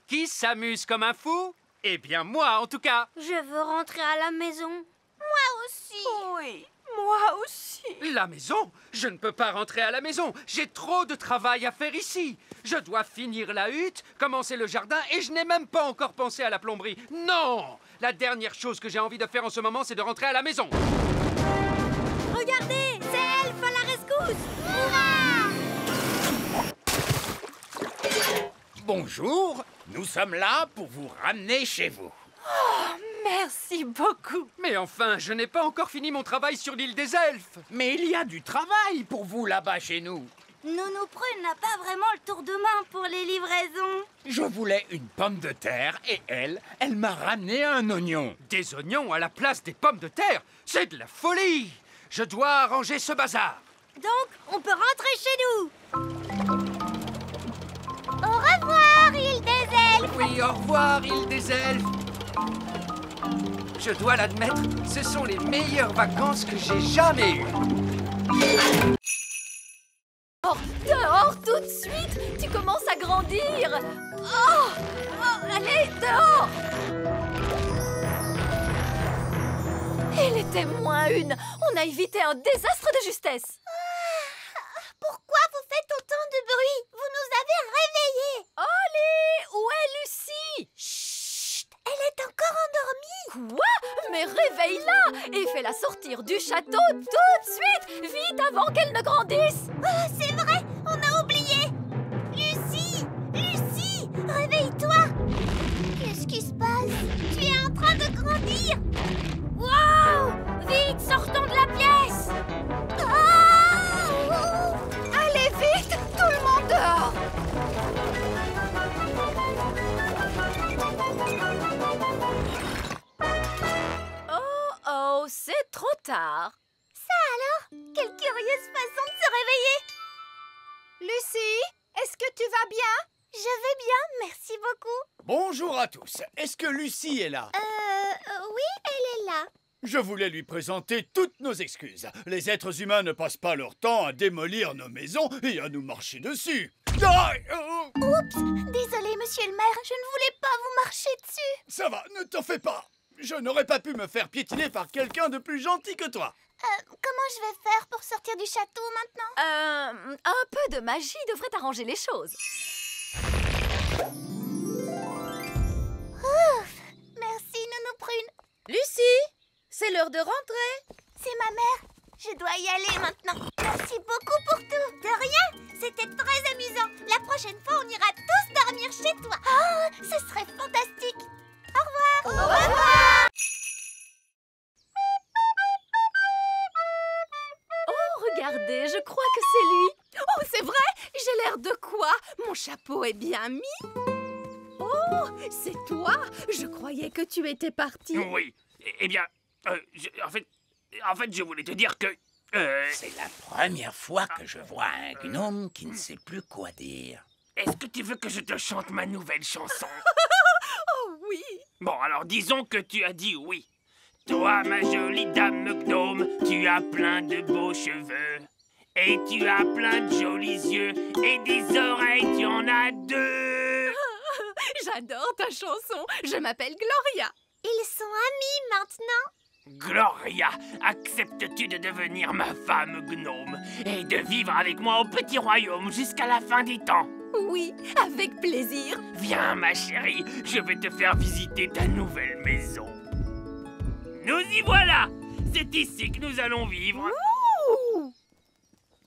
Qui s'amuse comme un fou? Eh bien, moi, en tout cas. Je veux rentrer à la maison. Moi aussi. Oui, moi aussi. La maison? Je ne peux pas rentrer à la maison. J'ai trop de travail à faire ici. Je dois finir la hutte, commencer le jardin et je n'ai même pas encore pensé à la plomberie. Non! La dernière chose que j'ai envie de faire en ce moment, c'est de rentrer à la maison. Regardez, c'est Elf à la rescousse. Bonjour, nous sommes là pour vous ramener chez vous. Oh, merci beaucoup. Mais enfin, je n'ai pas encore fini mon travail sur l'île des elfes. Mais il y a du travail pour vous là-bas chez nous. Nounou Prune n'a pas vraiment le tour de main pour les livraisons. Je voulais une pomme de terre et elle m'a ramené un oignon. Des oignons à la place des pommes de terre? C'est de la folie! Je dois arranger ce bazar. Donc, on peut rentrer chez nous. Au revoir, île des elfes. Oui, au revoir, île des elfes. Je dois l'admettre, ce sont les meilleures vacances que j'ai jamais eues. Dehors tout de suite. Tu commences à grandir. Oh, allez, dehors. Il était moins une. On a évité un désastre de justesse. Pourquoi vous faites autant de bruit? Vous nous avez réveillés. Olé, où est Lucie? Chut, elle est encore endormie. Quoi? Mais réveille-la et fais-la sortir du château tout de suite. Vite avant qu'elle ne grandisse. Oh, c'est vrai, on a oublié. Lucie, Lucie, réveille-toi. Qu'est-ce qui se passe? Tu es en train de grandir. Waouh! Vite, sortons de la pièce. Allez vite, tout le monde dehors. Oh, c'est trop tard. Ça alors? Quelle curieuse façon de se réveiller. Lucie, est-ce que tu vas bien? Je vais bien, merci beaucoup. Bonjour à tous. Est-ce que Lucie est là? Oui, elle est là. Je voulais lui présenter toutes nos excuses. Les êtres humains ne passent pas leur temps à démolir nos maisons et à nous marcher dessus. Oups, désolé, monsieur le maire, je ne voulais pas vous marcher dessus. Ça va, ne t'en fais pas. Je n'aurais pas pu me faire piétiner par quelqu'un de plus gentil que toi. Comment je vais faire pour sortir du château maintenant? Un peu de magie devrait arranger les choses. Ouf, merci, Nounou Prune. Lucie, c'est l'heure de rentrer. C'est ma mère. Je dois y aller maintenant. Merci beaucoup pour tout. De rien. C'était très amusant. La prochaine fois, on ira tous dormir chez toi. Oh, ce serait fantastique. Au revoir. Au revoir. Oh, regardez, je crois que c'est lui. Oh, c'est vrai? J'ai l'air de quoi? Mon chapeau est bien mis. Oh, c'est toi? Je croyais que tu étais parti. Oui. Eh bien, en fait, je voulais te dire que... C'est la première fois que je vois un gnome qui ne sait plus quoi dire. Est-ce que tu veux que je te chante ma nouvelle chanson? Oh oui. Bon, alors disons que tu as dit oui. Toi, ma jolie dame gnome, tu as plein de beaux cheveux. Et tu as plein de jolis yeux. Et des oreilles, tu en as deux. J'adore ta chanson. Je m'appelle Gloria. Ils sont amis maintenant. Gloria, acceptes-tu de devenir ma femme gnome et de vivre avec moi au petit royaume jusqu'à la fin des temps? Oui, avec plaisir. Viens, ma chérie, je vais te faire visiter ta nouvelle maison. Nous y voilà! C'est ici que nous allons vivre. Ouh!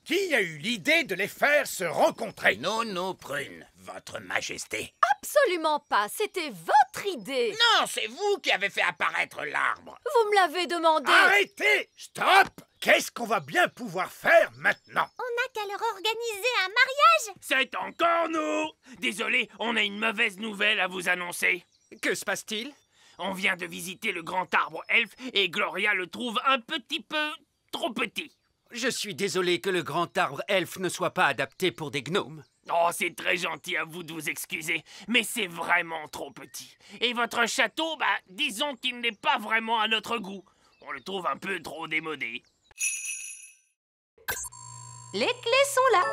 Qui a eu l'idée de les faire se rencontrer? Nounou Prune, votre majesté. Absolument pas, c'était votre idée. Non, c'est vous qui avez fait apparaître l'arbre. Vous me l'avez demandé. Arrêtez! Stop! Qu'est-ce qu'on va bien pouvoir faire maintenant? On n'a qu'à leur organiser un mariage. C'est encore nous! Désolé, on a une mauvaise nouvelle à vous annoncer. Que se passe-t-il? On vient de visiter le grand arbre elfe et Gloria le trouve un petit peu trop petit. Je suis désolé que le grand arbre elfe ne soit pas adapté pour des gnomes. Oh, c'est très gentil à vous de vous excuser, mais c'est vraiment trop petit. Et votre château, disons qu'il n'est pas vraiment à notre goût. On le trouve un peu trop démodé. Les clés sont là.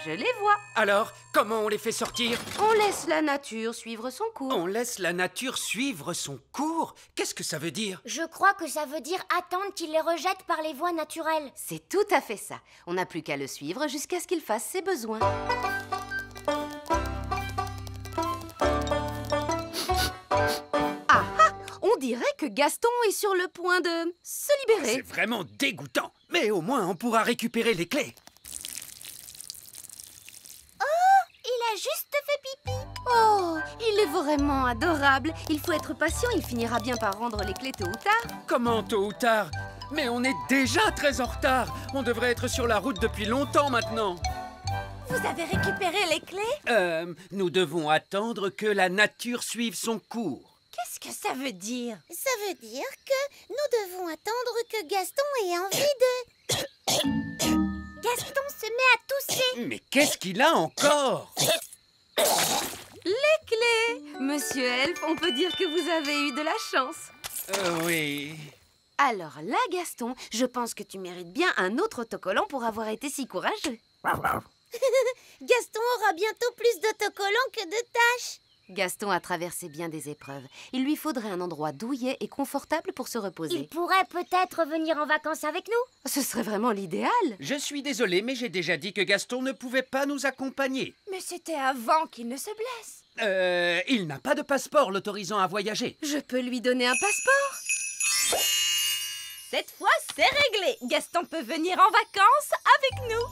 Je les vois. Alors, comment on les fait sortir? On laisse la nature suivre son cours. On laisse la nature suivre son cours? Qu'est-ce que ça veut dire? Je crois que ça veut dire attendre qu'il les rejette par les voies naturelles. C'est tout à fait ça. On n'a plus qu'à le suivre jusqu'à ce qu'il fasse ses besoins. On dirait que Gaston est sur le point de se libérer. C'est vraiment dégoûtant. Mais au moins, on pourra récupérer les clés. Oh, il a juste fait pipi. Oh, il est vraiment adorable. Il faut être patient, il finira bien par rendre les clés tôt ou tard. Comment tôt ou tard? Mais on est déjà très en retard. On devrait être sur la route depuis longtemps maintenant. Vous avez récupéré les clés? Nous devons attendre que la nature suive son cours. Qu'est-ce que ça veut dire? Ça veut dire que nous devons attendre que Gaston ait envie de... Gaston se met à tousser. Mais qu'est-ce qu'il a encore? Les clés! Monsieur Elfe, on peut dire que vous avez eu de la chance. Oui. Alors là, Gaston, je pense que tu mérites bien un autre autocollant pour avoir été si courageux. Gaston aura bientôt plus d'autocollants que de tâches. Gaston a traversé bien des épreuves. Il lui faudrait un endroit douillet et confortable pour se reposer. Il pourrait peut-être venir en vacances avec nous. Ce serait vraiment l'idéal. Je suis désolé, mais j'ai déjà dit que Gaston ne pouvait pas nous accompagner. Mais c'était avant qu'il ne se blesse. Il n'a pas de passeport l'autorisant à voyager. Je peux lui donner un passeport? Cette fois, c'est réglé. Gaston peut venir en vacances avec nous.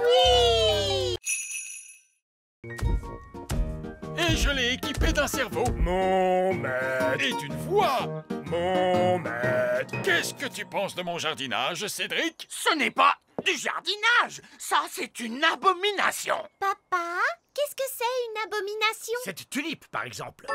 Oui! Et je l'ai équipé d'un cerveau. Mon maître. Et d'une voix. Mon maître. Qu'est-ce que tu penses de mon jardinage, Cédric? Ce n'est pas du jardinage. Ça, c'est une abomination. Papa, qu'est-ce que c'est une abomination? Cette tulipe, par exemple.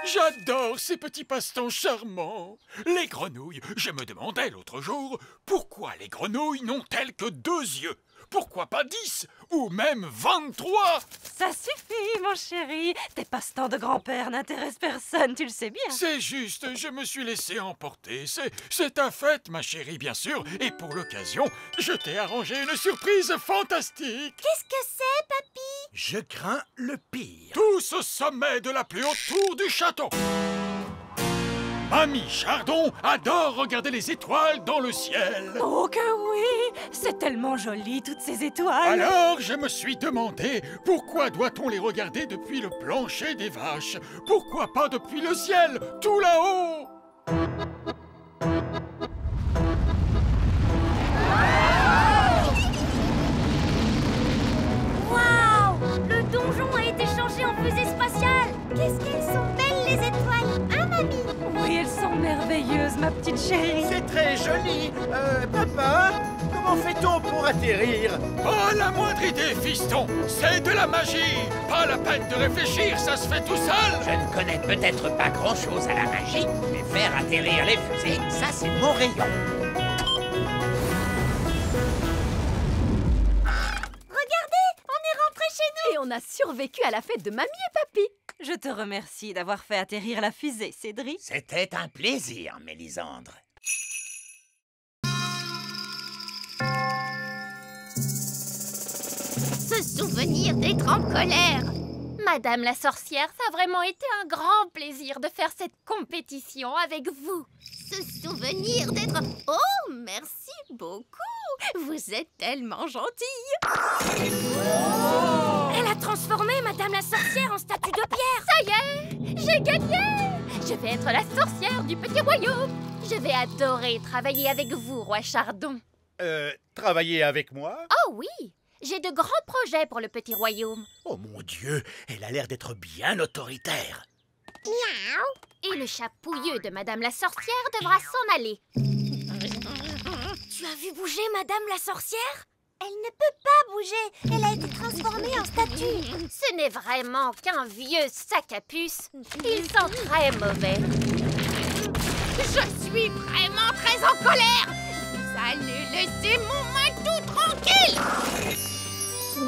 J'adore ces petits passe-temps charmants. Les grenouilles. Je me demandais l'autre jour, pourquoi les grenouilles n'ont-elles que 2 yeux? Pourquoi pas 10 ou même 23? Ça suffit, mon chéri. Tes passe-temps de grand-père n'intéressent personne, tu le sais bien. C'est juste, je me suis laissé emporter. C'est ta fête, ma chérie, bien sûr. Et pour l'occasion, je t'ai arrangé une surprise fantastique. Qu'est-ce que c'est, papy? Je crains le pire. Tous au sommet de la plus haute tour du château. Mamie Chardon adore regarder les étoiles dans le ciel. Oh que oui! C'est tellement joli, toutes ces étoiles. Alors, je me suis demandé, pourquoi doit-on les regarder depuis le plancher des vaches? Pourquoi pas depuis le ciel, tout là-haut? Waouh! Le donjon a été changé en fusée spatiale. Qu'est-ce qu'elles sont belles, les étoiles, hein, mamie? Oui, elles sont merveilleuses, ma petite chérie. C'est très joli. Papa, comment fait-on pour atterrir? Pas la moindre idée, fiston. C'est de la magie. Pas la peine de réfléchir, ça se fait tout seul. Je ne connais peut-être pas grand-chose à la magie, mais faire atterrir les fusées, ça c'est mon rayon. Regardez, on est rentré chez nous. Et on a survécu à la fête de mamie et papy. Je te remercie d'avoir fait atterrir la fusée, Cédric. C'était un plaisir, Mélisandre. Se souvenir d'être en colère. Madame la sorcière, ça a vraiment été un grand plaisir de faire cette compétition avec vous. Se souvenir d'être... Oh, merci beaucoup. Vous êtes tellement gentille. Elle a transformé Madame la sorcière en statue de pierre. Ça y est, j'ai gagné. Je vais être la sorcière du petit royaume. Je vais adorer travailler avec vous, roi Chardon. Travailler avec moi? Oh oui, j'ai de grands projets pour le petit royaume. Oh mon Dieu, elle a l'air d'être bien autoritaire. Miaou. Et le chat pouilleux de Madame la sorcière devra s'en aller. Tu as vu bouger Madame la sorcière? Elle ne peut pas bouger. Elle a été transformée en statue. Ce n'est vraiment qu'un vieux sac à puce. Il sent très mauvais. Je suis vraiment très en colère. Vous Allez, laissez mon Matou tranquille!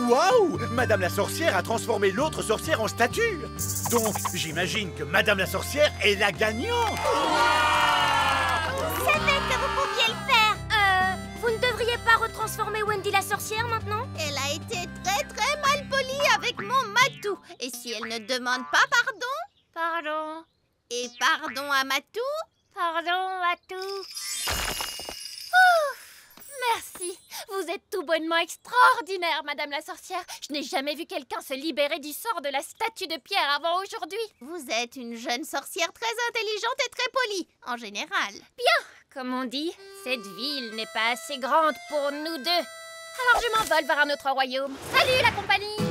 Waouh! Madame la sorcière a transformé l'autre sorcière en statue. Donc, j'imagine que Madame la sorcière est la gagnante. Je savais que vous pouviez le faire. Vous ne devriez pas retransformer Wendy la sorcière maintenant? Elle a été très mal polie avec mon Matou. Et si elle ne demande pas pardon? Pardon. Et pardon à Matou? Pardon, Matou. Merci. Vous êtes tout bonnement extraordinaire, Madame la sorcière. Je n'ai jamais vu quelqu'un se libérer du sort de la statue de pierre avant aujourd'hui. Vous êtes une jeune sorcière très intelligente et très polie, en général. Bien, comme on dit, cette ville n'est pas assez grande pour nous deux. Alors je m'envole vers un autre royaume. Salut la compagnie!